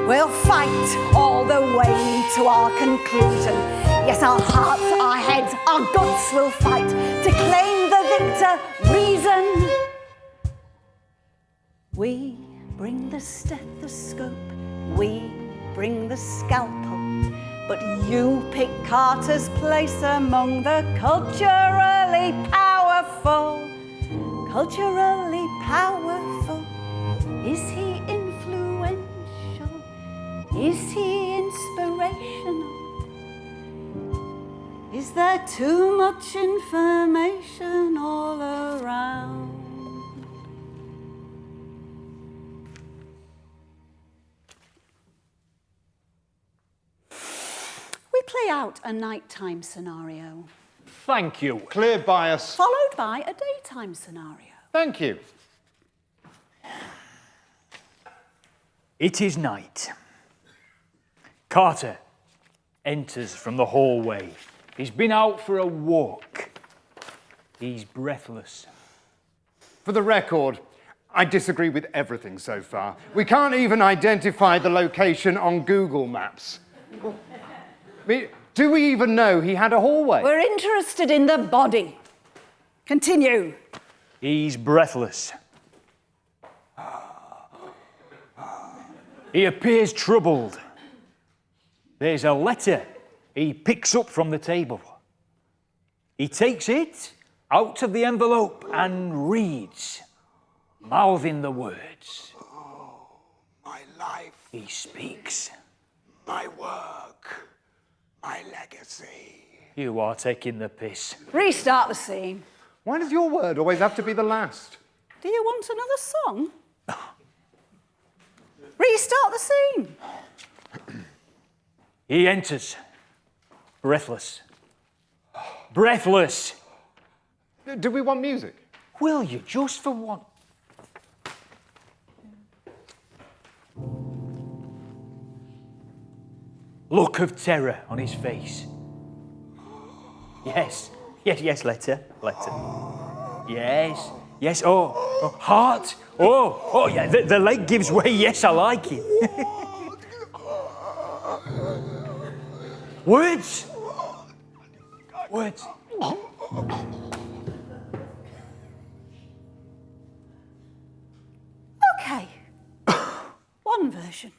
[SPEAKER 5] We'll fight all the way to our conclusion. Yes, our hearts, our heads, our guts will fight to claim the victor, reason. We bring the stethoscope, we bring the scalpel, but you pick Carter's place among the culturally powerful. Culturally powerful. Is he influential? Is he inspirational? Is there too much information all around? We play out a nighttime scenario.
[SPEAKER 3] Thank you.
[SPEAKER 4] Clear bias.
[SPEAKER 5] Followed by a daytime scenario.
[SPEAKER 4] Thank you.
[SPEAKER 3] It is night. Carter enters from the hallway. He's been out for a walk. He's breathless.
[SPEAKER 4] For the record, I disagree with everything so far. We can't even identify the location on Google Maps. I mean, do we even know he had a hallway?
[SPEAKER 5] We're interested in the body. Continue.
[SPEAKER 3] He's breathless. He appears troubled. There's a letter he picks up from the table. He takes it out of the envelope and reads, mouthing the words.
[SPEAKER 6] Oh, my life.
[SPEAKER 3] He speaks.
[SPEAKER 6] My work. My legacy.
[SPEAKER 3] You are taking the piss.
[SPEAKER 5] Restart the scene.
[SPEAKER 4] Why does your word always have to be the last?
[SPEAKER 5] Do you want another song? Restart the scene.
[SPEAKER 3] He enters, breathless. Breathless.
[SPEAKER 4] Do we want music?
[SPEAKER 3] Will you, just for one? Look of terror on his face. Yes, letter. Yes, oh, heart. Oh, yeah, the leg gives way. Yes, I like it. Words.
[SPEAKER 5] Okay. One version.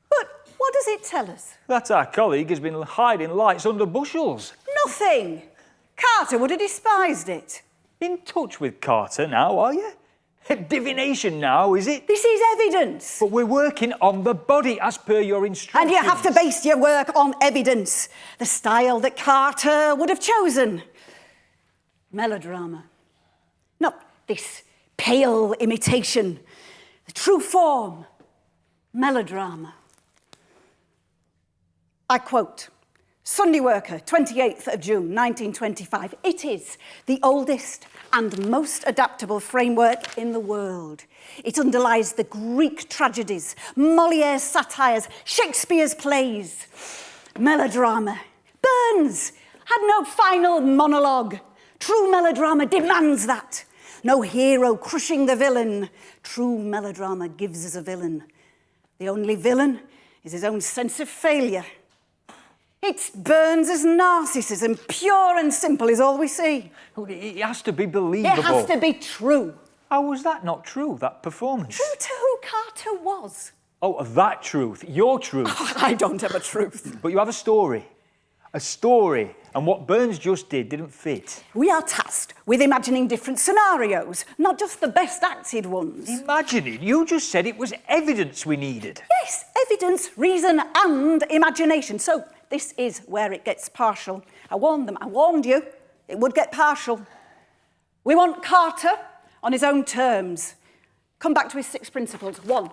[SPEAKER 5] But what does it tell us?
[SPEAKER 3] That our colleague has been hiding lights under bushels.
[SPEAKER 5] Nothing. Carter would have despised it.
[SPEAKER 3] In touch with Carter now, are you? Divination now, is it?
[SPEAKER 5] This is evidence.
[SPEAKER 3] But we're working on the body as per your instructions.
[SPEAKER 5] And you have to base your work on evidence. The style that Carter would have chosen. Melodrama. Not this pale imitation. The true form. Melodrama. I quote, Sunday Worker, 28th of June, 1925. It is the oldest and most adaptable framework in the world. It underlies the Greek tragedies, Moliere's satires, Shakespeare's plays, melodrama. Burns had no final monologue. True melodrama demands that. No hero crushing the villain. True melodrama gives us a villain. The only villain is his own sense of failure. It's Burns' narcissism, pure and simple, is all we see.
[SPEAKER 3] It has to be believable.
[SPEAKER 5] It has to be true.
[SPEAKER 3] How was that not true, that performance?
[SPEAKER 5] True to who Carter was.
[SPEAKER 3] Oh, that truth, your truth.
[SPEAKER 5] I don't have a truth.
[SPEAKER 3] But you have a story. A story. And what Burns just did didn't fit.
[SPEAKER 5] We are tasked with imagining different scenarios, not just the best acted ones.
[SPEAKER 3] Imagining? You just said it was evidence we needed.
[SPEAKER 5] Yes, evidence, reason and imagination. So this is where it gets partial. I warned them, I warned you, it would get partial. We want Carter on his own terms. Come back to his 6 principles. 1,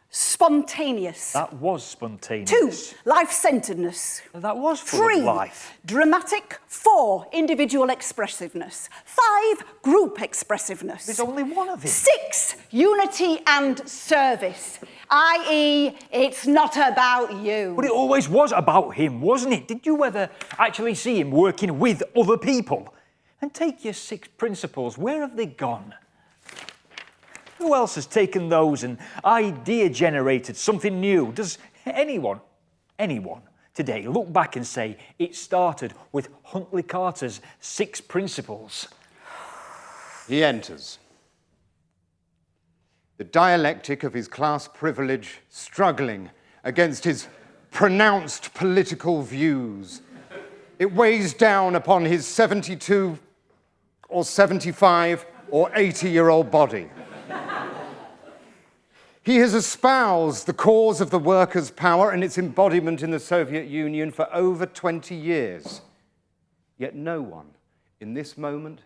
[SPEAKER 5] spontaneous.
[SPEAKER 3] That was spontaneous.
[SPEAKER 5] 2, life-centeredness.
[SPEAKER 3] That was full
[SPEAKER 5] 3,
[SPEAKER 3] of life.
[SPEAKER 5] dramatic. 4, individual expressiveness. 5, group expressiveness.
[SPEAKER 3] There's only one of it.
[SPEAKER 5] 6, unity and service, i.e. it's not about you.
[SPEAKER 3] But it always was about him, wasn't it? Did you ever actually see him working with other people? And take your 6 principles, where have they gone? Who else has taken those and idea-generated something new? Does anyone today look back and say it started with Huntley Carter's 6 principles?
[SPEAKER 4] He enters. The dialectic of his class privilege struggling against his pronounced political views. It weighs down upon his 72 or 75 or 80-year-old body. He has espoused the cause of the workers' power and its embodiment in the Soviet Union for over 20 years. Yet no one in this moment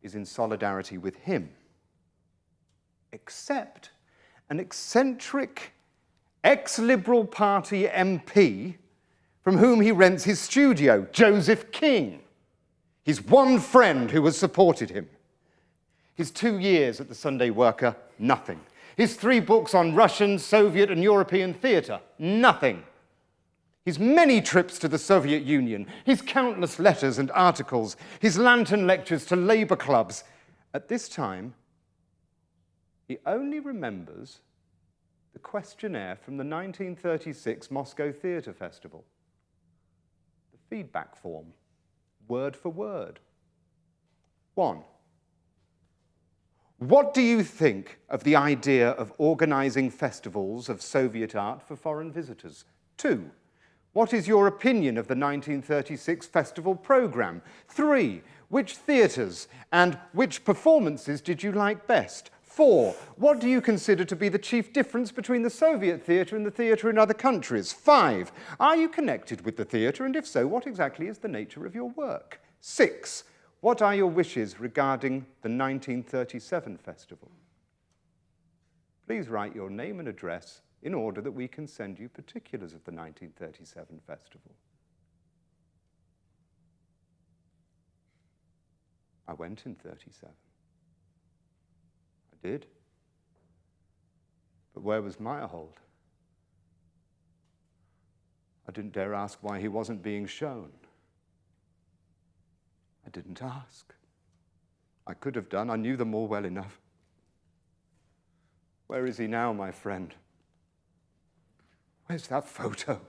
[SPEAKER 4] is in solidarity with him, except an eccentric ex-Liberal Party MP from whom he rents his studio, Joseph King, his one friend who has supported him. His 2 years at the Sunday Worker, nothing. His 3 books on Russian, Soviet and European theatre, nothing. His many trips to the Soviet Union, his countless letters and articles, his lantern lectures to labour clubs. At this time, he only remembers the questionnaire from the 1936 Moscow Theatre Festival. The feedback form, word for word. 1. What do you think of the idea of organising festivals of Soviet art for foreign visitors? 2. What is your opinion of the 1936 festival programme? 3. Which theatres and which performances did you like best? 4. What do you consider to be the chief difference between the Soviet theatre and the theatre in other countries? 5. Are you connected with the theatre, and if so, what exactly is the nature of your work? 6. What are your wishes regarding the 1937 festival? Please write your name and address in order that we can send you particulars of the 1937 festival. I went in 37. I did. But where was Meyerhold? I didn't dare ask why he wasn't being shown. I didn't ask. I could have done. I knew them all well enough. Where is he now, my friend? Where's that photo?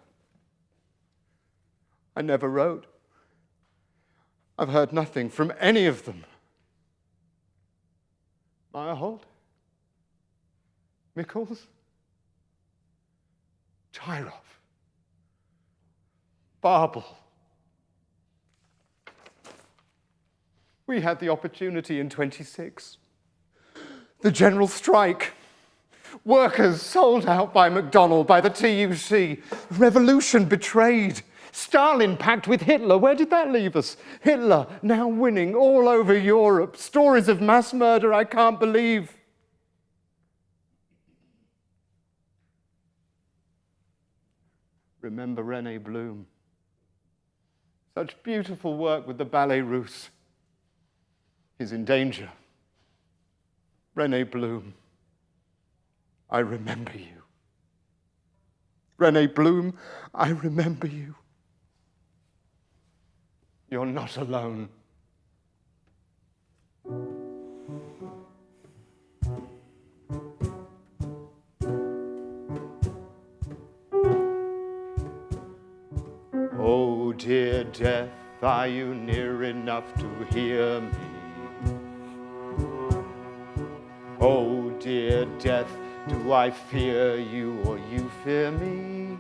[SPEAKER 4] I never wrote. I've heard nothing from any of them. Meyerhold? Mikkels? Tyrov? Babel? We had the opportunity in 26. The general strike. Workers sold out by McDonnell, by the TUC. Revolution betrayed. Stalin pact with Hitler. Where did that leave us? Hitler now winning all over Europe. Stories of mass murder I can't believe. Remember René Bloom. Such beautiful work with the Ballet Russe. Is in danger. René Bloom, I remember you. René Bloom, I remember you. You're not alone. Oh, dear death, are you near enough to hear me? Oh, dear death, do I fear you or you fear me?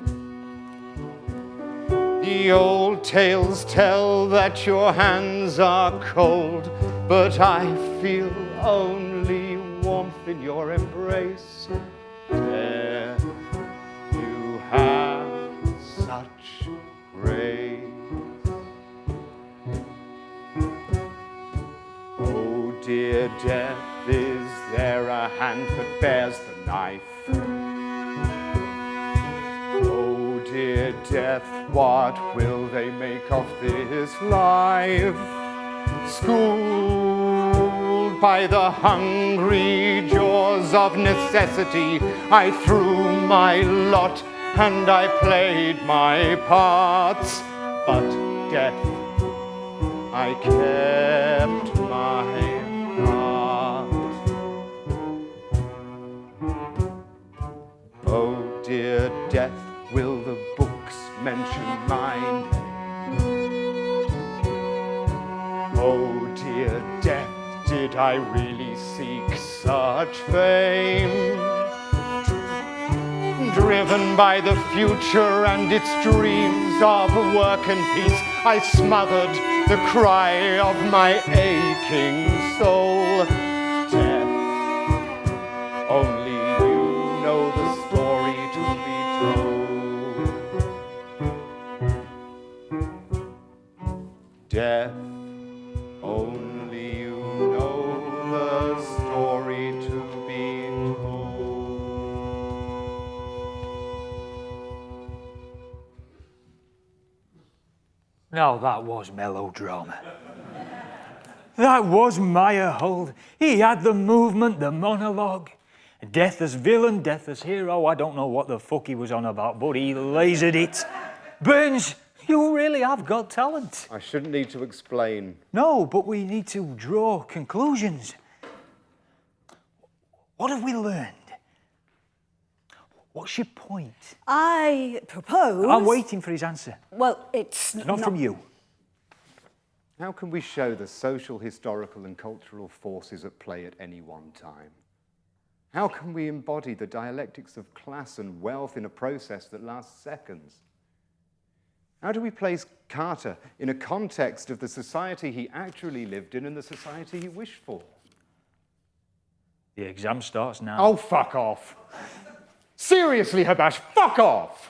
[SPEAKER 4] The old tales tell that your hands are cold, but I feel only warmth in your embrace. Death, you have such grace. Oh, dear death, is there a hand that bears the knife? Oh, dear death, what will they make of this life? Schooled by the hungry jaws of necessity, I threw my lot and I played my parts. But death, I kept my heart. Oh, dear death, will the books mention my name? Oh, dear death, did I really seek such fame? Driven by the future and its dreams of work and peace, I smothered the cry of my aching soul. Death, only you know the story to be told. Death, only you know the story to be told.
[SPEAKER 3] Now that was melodrama. That was Meyerhold. He had the movement, the monologue. Death as villain, death as hero. I don't know what the fuck he was on about, but he lasered it. Burns, you really have got talent.
[SPEAKER 4] I shouldn't need to explain.
[SPEAKER 3] No, but we need to draw conclusions. What have we learned? What's your point?
[SPEAKER 5] I propose...
[SPEAKER 3] I'm waiting for his answer.
[SPEAKER 5] Well, it's
[SPEAKER 3] Not from you.
[SPEAKER 4] How can we show the social, historical and cultural forces at play at any one time? How can we embody the dialectics of class and wealth in a process that lasts seconds? How do we place Carter in a context of the society he actually lived in and the society he wished for?
[SPEAKER 3] The exam starts now.
[SPEAKER 4] Oh, fuck off. Seriously, Habash, fuck off!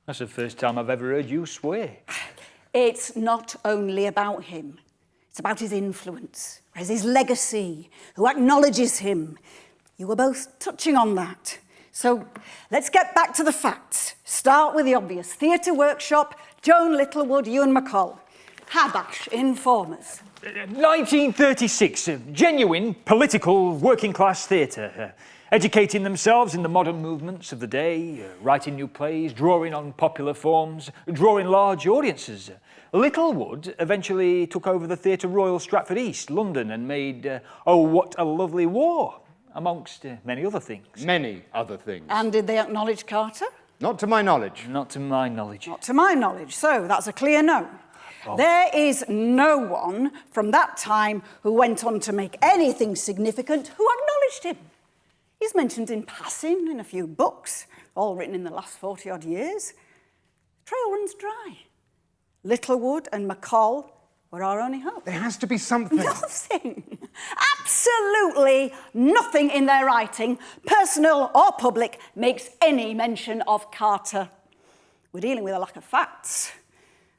[SPEAKER 3] That's the first time I've ever heard you swear.
[SPEAKER 5] It's not only about him. It's about his influence, his legacy, who acknowledges him. You were both touching on that. So let's get back to the facts. Start with the obvious. Theatre workshop, Joan Littlewood, Ewan McCall. Habash, inform us.
[SPEAKER 3] 1936, genuine political working class theatre. Educating themselves in the modern movements of the day, writing new plays, drawing on popular forms, drawing large audiences. Littlewood eventually took over the Theatre Royal Stratford East, London, and made Oh, What a Lovely War, amongst many other things.
[SPEAKER 4] Many other things.
[SPEAKER 5] And did they acknowledge Carter?
[SPEAKER 4] Not to my knowledge.
[SPEAKER 3] Not to my knowledge.
[SPEAKER 5] Not to my knowledge, so that's a clear no. Oh. There is no one from that time who went on to make anything significant who acknowledged him. He's mentioned in passing in a few books, all written in the last 40-odd years. The trail runs dry. Littlewood and McCall were our only hope.
[SPEAKER 4] There has to be something.
[SPEAKER 5] Nothing. Absolutely nothing in their writing, personal or public, makes any mention of Carter. We're dealing with a lack of facts.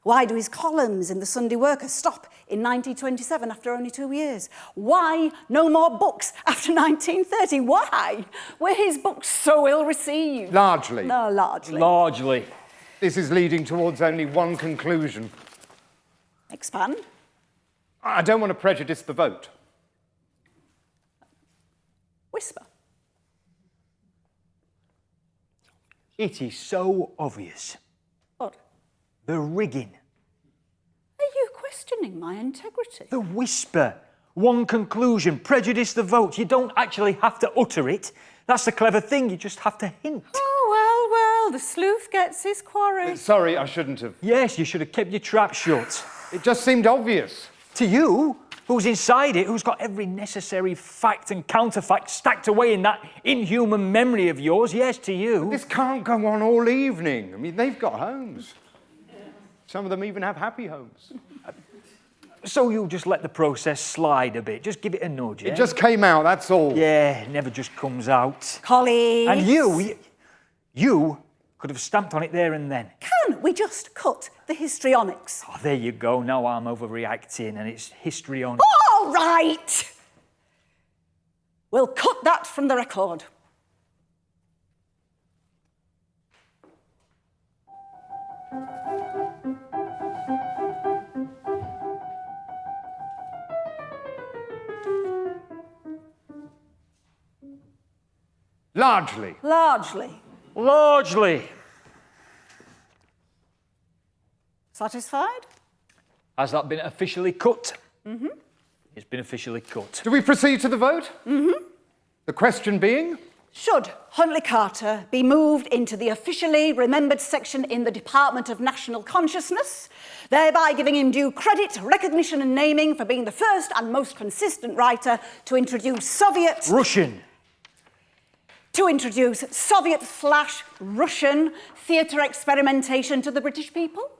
[SPEAKER 5] Why do his columns in the Sunday Worker stop in 1927 after only 2 years? Why no more books after 1930? Why were his books so ill received?
[SPEAKER 4] Largely.
[SPEAKER 5] No, largely.
[SPEAKER 3] Largely.
[SPEAKER 4] This is leading towards only one conclusion.
[SPEAKER 5] Expand.
[SPEAKER 4] I don't want to prejudice the vote.
[SPEAKER 5] Whisper.
[SPEAKER 3] It is so obvious.
[SPEAKER 5] What?
[SPEAKER 3] The rigging.
[SPEAKER 5] Are you questioning my integrity?
[SPEAKER 3] The whisper. One conclusion. Prejudice the vote. You don't actually have to utter it. That's the clever thing. You just have to hint.
[SPEAKER 5] Oh, well, the sleuth gets his quarry.
[SPEAKER 4] Sorry, I shouldn't have.
[SPEAKER 3] Yes, you should have kept your trap shut.
[SPEAKER 4] It just seemed obvious.
[SPEAKER 3] To you, who's inside it, who's got every necessary fact and counterfact stacked away in that inhuman memory of yours, yes, to you.
[SPEAKER 4] This can't go on all evening. I mean, they've got homes. Some of them even have happy homes.
[SPEAKER 3] So you'll just let the process slide a bit, just give it a nudge,
[SPEAKER 4] It just came out, that's all.
[SPEAKER 3] Yeah, it never just comes out.
[SPEAKER 5] Colleagues.
[SPEAKER 3] And you could have stamped on it there and then.
[SPEAKER 5] Can we just cut the histrionics?
[SPEAKER 3] Oh, there you go, now I'm overreacting and it's history on.
[SPEAKER 5] All right! We'll cut that from the record.
[SPEAKER 4] Largely.
[SPEAKER 5] Largely.
[SPEAKER 3] Largely.
[SPEAKER 5] Satisfied?
[SPEAKER 3] Has that been officially cut? Mm-hmm. It's been officially cut.
[SPEAKER 4] Do we proceed to the vote? Mm-hmm. The question being?
[SPEAKER 5] Should Huntley Carter be moved into the officially remembered section in the Department of National Consciousness, thereby giving him due credit, recognition and naming for being the first and most consistent writer to introduce Soviet-/Russian theatre experimentation to the British people?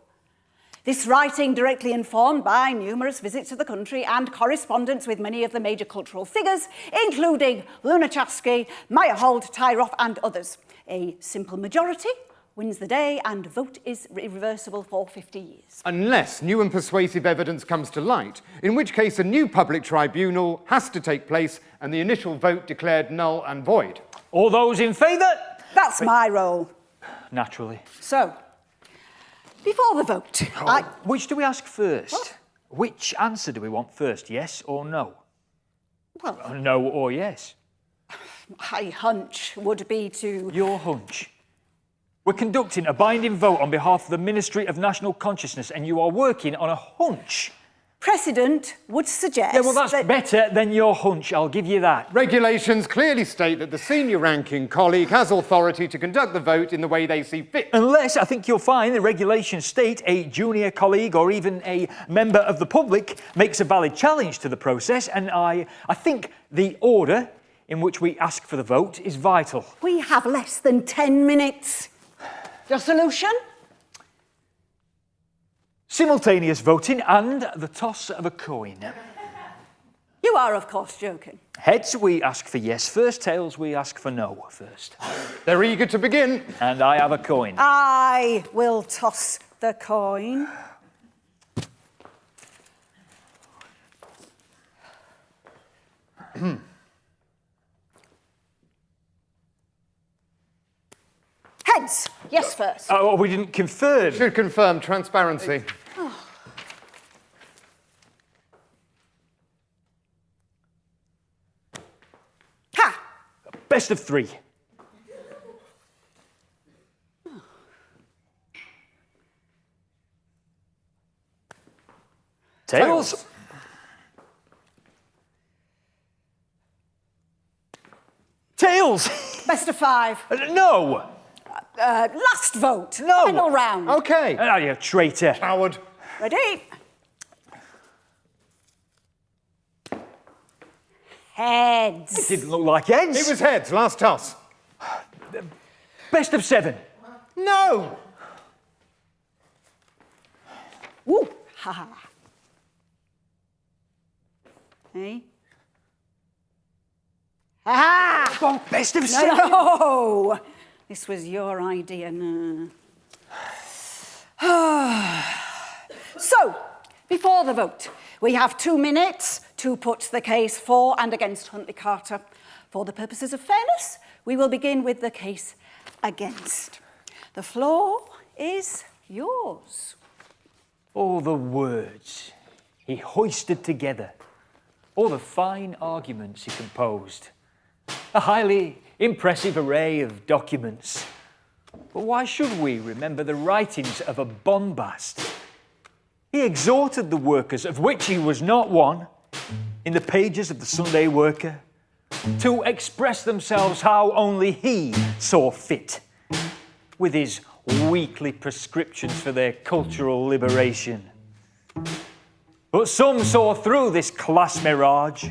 [SPEAKER 5] This writing directly informed by numerous visits to the country and correspondence with many of the major cultural figures, including Lunacharsky, Meyerhold, Tyroff and others. A simple majority wins the day and vote is irreversible for 50 years.
[SPEAKER 4] Unless new and persuasive evidence comes to light, in which case a new public tribunal has to take place and the initial vote declared null and void.
[SPEAKER 3] All those in favour?
[SPEAKER 5] That's my role.
[SPEAKER 3] Naturally.
[SPEAKER 5] So, before the vote,
[SPEAKER 3] Which do we ask first?
[SPEAKER 5] What?
[SPEAKER 3] Which answer do we want first, yes or no?
[SPEAKER 5] Well,
[SPEAKER 3] No or yes?
[SPEAKER 5] my hunch would be to...
[SPEAKER 3] Your hunch. We're conducting a binding vote on behalf of the Ministry of National Consciousness and you are working on a hunch.
[SPEAKER 5] Precedent would suggest...
[SPEAKER 3] Yeah, well, that's
[SPEAKER 5] that...
[SPEAKER 3] better than your hunch, I'll give you that.
[SPEAKER 4] Regulations clearly state that the senior ranking colleague has authority to conduct the vote in the way they see fit.
[SPEAKER 3] Unless, I think you'll find, the regulations state a junior colleague or even a member of the public makes a valid challenge to the process, and I think the order in which we ask for the vote is vital.
[SPEAKER 5] We have less than 10 minutes. Your solution?
[SPEAKER 3] Simultaneous voting and the toss of a coin.
[SPEAKER 5] You are, of course, joking.
[SPEAKER 3] Heads, we ask for yes first. Tails, we ask for no first.
[SPEAKER 4] They're eager to begin.
[SPEAKER 3] And I have a coin.
[SPEAKER 5] I will toss the coin. Heads. Yes first.
[SPEAKER 3] Oh, we didn't confirm.
[SPEAKER 4] Should confirm transparency.
[SPEAKER 5] Ha!
[SPEAKER 3] Best of three. Tails. Tails.
[SPEAKER 5] Best of 5.
[SPEAKER 3] No.
[SPEAKER 5] Last vote.
[SPEAKER 3] No.
[SPEAKER 5] Final round.
[SPEAKER 4] Okay.
[SPEAKER 3] Oh, you traitor.
[SPEAKER 4] Howard.
[SPEAKER 5] Ready? Heads.
[SPEAKER 3] Didn't look like heads.
[SPEAKER 4] It was heads, last toss.
[SPEAKER 3] Best of 7.
[SPEAKER 4] No.
[SPEAKER 5] Woo. Ha ha. Hey. Ha!
[SPEAKER 3] Oh, best of 7.
[SPEAKER 5] No! This was your idea. No. So, before the vote, we have 2 minutes to put the case for and against Huntley Carter. For the purposes of fairness, we will begin with the case against. The floor is yours.
[SPEAKER 3] All the words he hoisted together, all the fine arguments he composed, a highly impressive array of documents. But why should we remember the writings of a bombast? He exhorted the workers, of which he was not one, in the pages of the Sunday Worker, to express themselves how only he saw fit, with his weekly prescriptions for their cultural liberation. But some saw through this class mirage.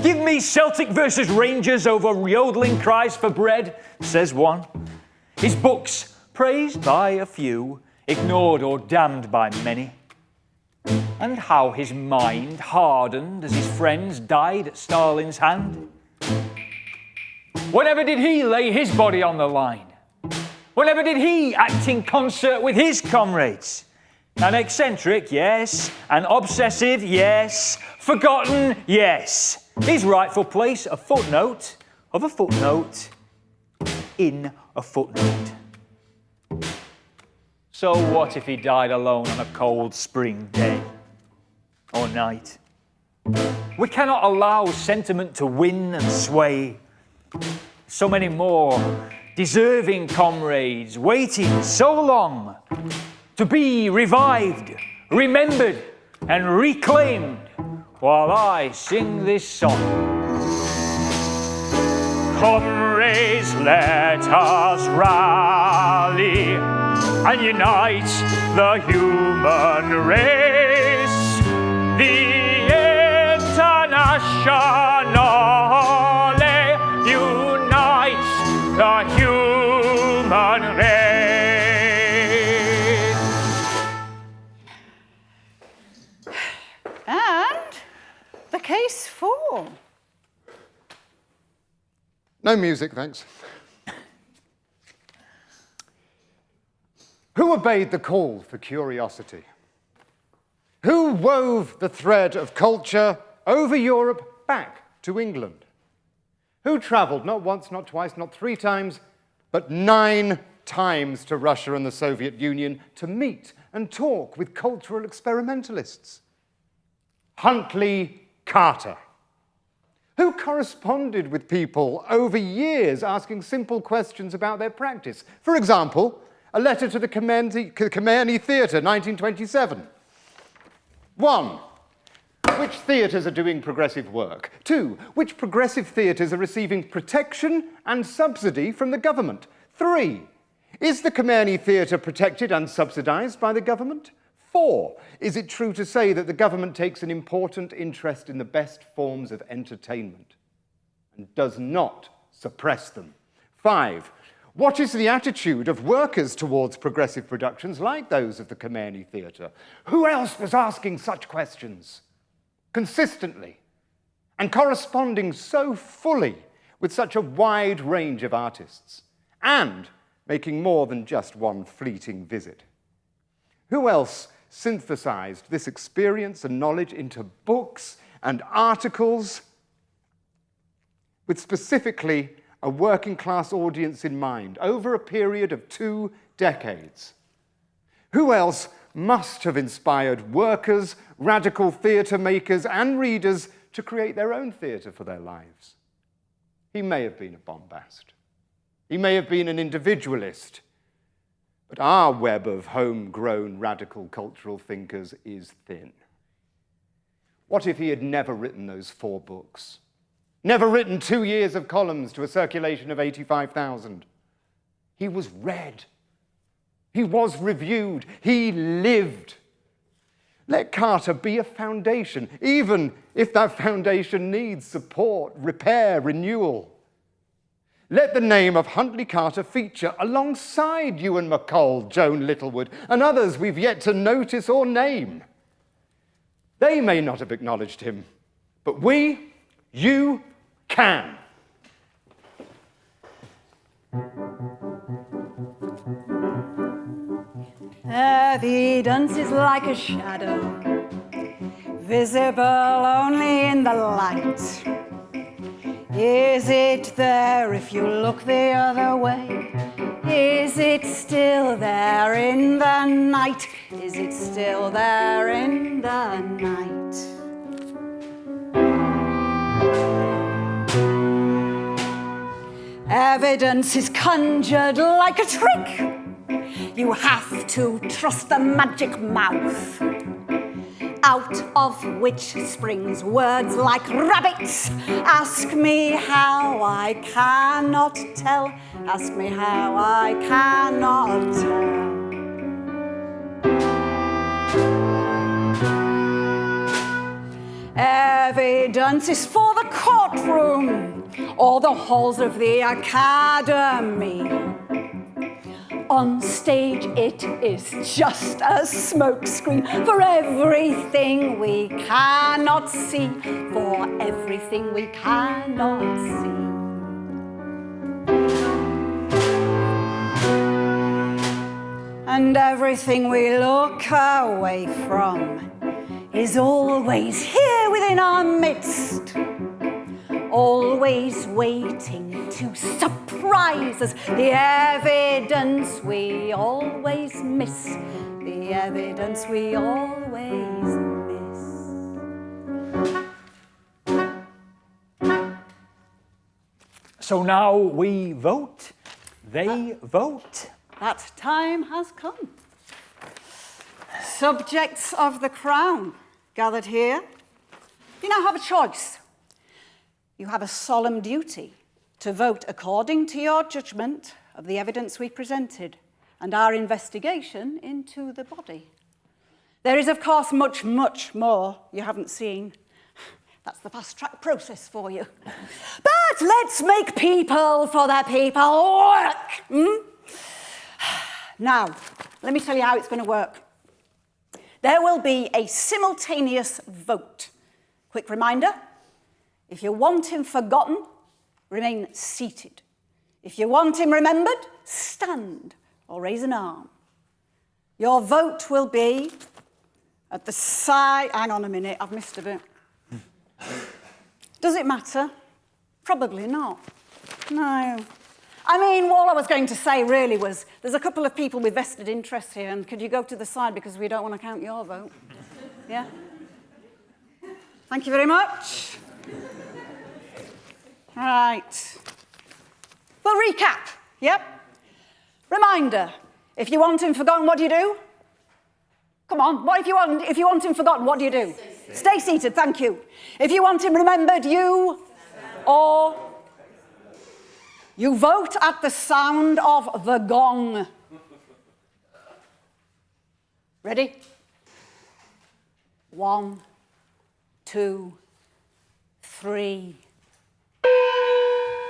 [SPEAKER 3] Give me Celtic versus Rangers over yodeling cries for bread, says one. His books, praised by a few, ignored or damned by many. And how his mind hardened as his friends died at Stalin's hand. Whenever did he lay his body on the line? Whenever did he act in concert with his comrades? An eccentric, yes. An obsessive, yes. Forgotten, yes. His rightful place, a footnote of a footnote in a footnote. So what if he died alone on a cold spring day or night? We cannot allow sentiment to win and sway. So many more deserving comrades waiting so long to be revived, remembered, and reclaimed while I sing this song. Comrades, let us rally and unite the human race. The Internationale unites the human race.
[SPEAKER 5] And the case for.
[SPEAKER 4] No music, thanks. Who obeyed the call for curiosity? Who wove the thread of culture over Europe back to England? Who travelled not once, not twice, not 3 times, but 9 times to Russia and the Soviet Union to meet and talk with cultural experimentalists? Huntley Carter. Who corresponded with people over years asking simple questions about their practice? For example, a letter to the Menagerie Theatre, 1927. 1. Which theatres are doing progressive work? 2. Which progressive theatres are receiving protection and subsidy from the government? 3. Is the Menagerie Theatre protected and subsidised by the government? 4. Is it true to say that the government takes an important interest in the best forms of entertainment and does not suppress them? 5. What is the attitude of workers towards progressive productions like those of the Menagerie Theatre? Who else was asking such questions consistently and corresponding so fully with such a wide range of artists and making more than just one fleeting visit? Who else synthesized this experience and knowledge into books and articles with specifically a working class audience in mind over a period of 2 decades? Who else must have inspired workers, radical theatre makers, and readers to create their own theatre for their lives? He may have been a bombast. He may have been an individualist. But our web of homegrown radical cultural thinkers is thin. What if he had never written those 4 books? Never written 2 years of columns to a circulation of 85,000? He was read. He was reviewed. He lived. Let Carter be a foundation, even if that foundation needs support, repair, renewal. Let the name of Huntley Carter feature alongside Ewan MacColl, Joan Littlewood, and others we've yet to notice or name. They may not have acknowledged him, but we, you, can.
[SPEAKER 5] Evidence is like a shadow, visible only in the light. Is it there if you look the other way? Is it still there in the night? Is it still there in the night? Evidence is conjured like a trick. You have to trust the magic mouth, out of which springs words like rabbits. Ask me how, I cannot tell. Ask me how, I cannot tell. Evidence is for the courtroom or the halls of the academy. On stage it is just a smokescreen for everything we cannot see, for everything we cannot see. And everything we look away from is always here within our midst, always waiting to surprise us. The evidence we always miss, the evidence we always miss.
[SPEAKER 3] So now we vote, they vote.
[SPEAKER 5] That time has come. Subjects of the crown gathered here, you now have a choice. You have a solemn duty to vote according to your judgment of the evidence we presented and our investigation into the body. There is, of course, much, much more you haven't seen. That's the fast-track process for you. But let's make people for the people work. Now, let me tell you how it's going to work. There will be a simultaneous vote. Quick reminder, if you want him forgotten, remain seated. If you want him remembered, stand or raise an arm. Your vote will be at the side. Hang on a minute, I've missed a bit. Does it matter? Probably not. No. I mean, all I was going to say really was there's a couple of people with vested interests here, and could you go to the side because we don't want to count your vote? Yeah? Thank you very much. Right. We'll recap, yep? Reminder, if you want him forgotten, what do you do? Come on, what if you want him forgotten, what do you do? Stay seated, thank you. If you want him remembered, you vote at the sound of the gong. Ready? 1, 2, 3.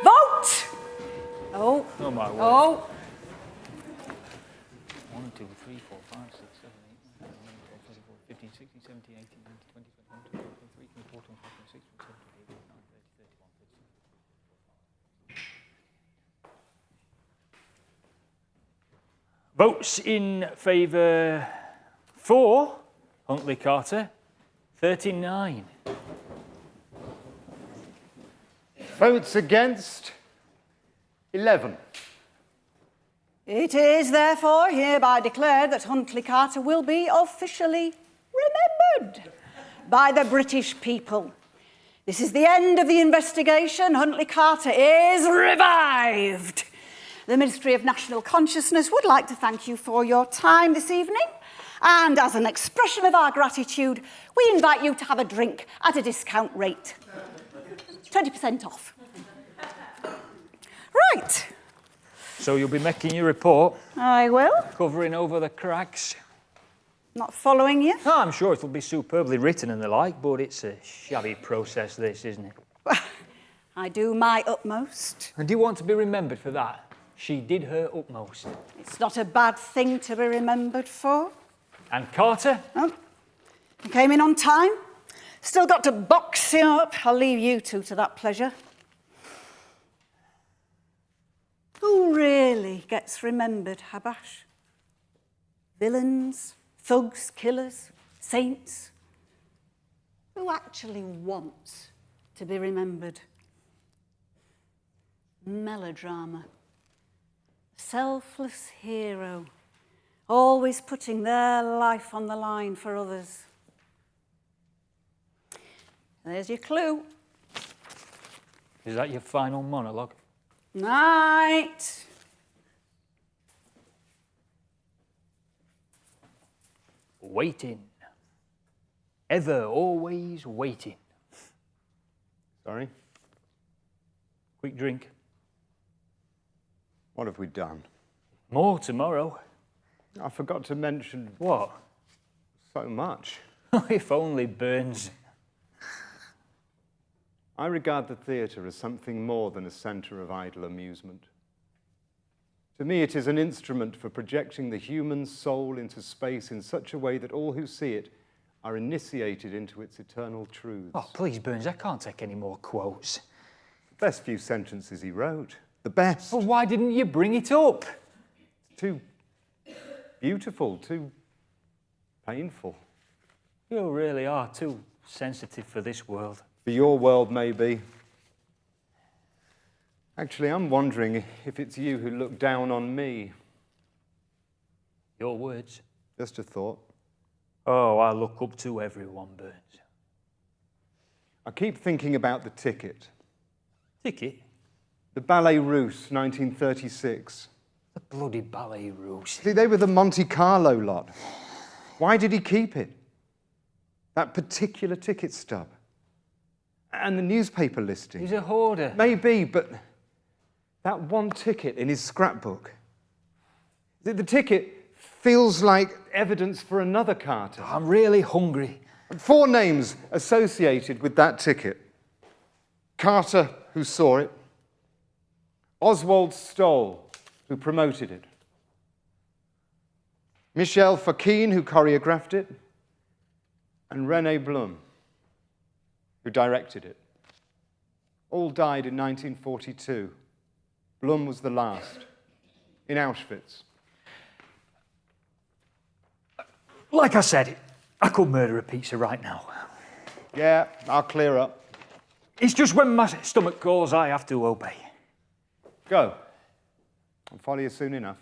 [SPEAKER 5] Vote! Oh.
[SPEAKER 3] Oh my word.
[SPEAKER 5] Oh.
[SPEAKER 3] 1, 2, 3, 4, 5, 6, 7, 8, 9, 10, 11, 12, 13, 16, 17, 18, 19, 20, 21, 22, 23, 24, 25, 26, 27, 28, 29, 30, 31, 32. Votes in favour for Huntley Carter, 39.
[SPEAKER 4] Votes against, 11.
[SPEAKER 5] It is therefore hereby declared that Huntley Carter will be officially remembered by the British people. This is the end of the investigation. Huntley Carter is revived. The Ministry of National Consciousness would like to thank you for your time this evening. And as an expression of our gratitude, we invite you to have a drink at a discount rate. 20% off. Right.
[SPEAKER 3] So you'll be making your report,
[SPEAKER 5] I will.
[SPEAKER 3] covering over the cracks.
[SPEAKER 5] Not following you.
[SPEAKER 3] Oh, I'm sure it'll be superbly written and the like, but it's a shabby process, this, isn't it?
[SPEAKER 5] I do my utmost.
[SPEAKER 3] And do you want to be remembered for that? She did her utmost.
[SPEAKER 5] It's not a bad thing to be remembered for.
[SPEAKER 3] And Carter?
[SPEAKER 5] Oh, you came in on time. Still got to box him up. I'll leave you two to that pleasure. Who really gets remembered, Habash? Villains, thugs, killers, saints? Who actually wants to be remembered? Melodrama. Selfless hero always putting their life on the line for others. There's your clue.
[SPEAKER 3] Is that your final monologue?
[SPEAKER 5] Night.
[SPEAKER 3] Waiting. Ever, always waiting.
[SPEAKER 4] Sorry?
[SPEAKER 3] Quick drink.
[SPEAKER 4] What have we done?
[SPEAKER 3] More tomorrow.
[SPEAKER 4] I forgot to mention
[SPEAKER 3] What?
[SPEAKER 4] so much.
[SPEAKER 3] If only, Burns.
[SPEAKER 4] I regard the theatre as something more than a centre of idle amusement. To me, it is an instrument for projecting the human soul into space in such a way that all who see it are initiated into its eternal truths.
[SPEAKER 3] Oh, please, Burns, I can't take any more quotes.
[SPEAKER 4] The best few sentences he wrote. The best.
[SPEAKER 3] Well, why didn't you bring it up?
[SPEAKER 4] Too beautiful, too painful.
[SPEAKER 3] You really are too sensitive for this world.
[SPEAKER 4] For your world, maybe. Actually, I'm wondering if it's you who look down on me.
[SPEAKER 3] Your words.
[SPEAKER 4] Just a thought.
[SPEAKER 3] Oh, I look up to everyone, Burns.
[SPEAKER 4] I keep thinking about the ticket.
[SPEAKER 3] Ticket?
[SPEAKER 4] The Ballet Russe, 1936.
[SPEAKER 3] The bloody Ballet Russe.
[SPEAKER 4] See, they were the Monte Carlo lot. Why did he keep it? That particular ticket stub. And the newspaper listing.
[SPEAKER 3] He's a hoarder.
[SPEAKER 4] Maybe, but that one ticket in his scrapbook. The ticket feels like evidence for another Carter.
[SPEAKER 3] I'm really hungry.
[SPEAKER 4] 4 names associated with that ticket. Carter, who saw it. Oswald Stoll, who promoted it. Michel Fokine, who choreographed it. And René Blum, who directed it. All died in 1942. Blum was the last, in Auschwitz.
[SPEAKER 3] Like I said, I could murder a pizza right now.
[SPEAKER 4] Yeah, I'll clear up.
[SPEAKER 3] It's just when my stomach calls, I have to obey.
[SPEAKER 4] Go. I'll follow you soon enough.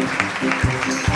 [SPEAKER 6] Thank you.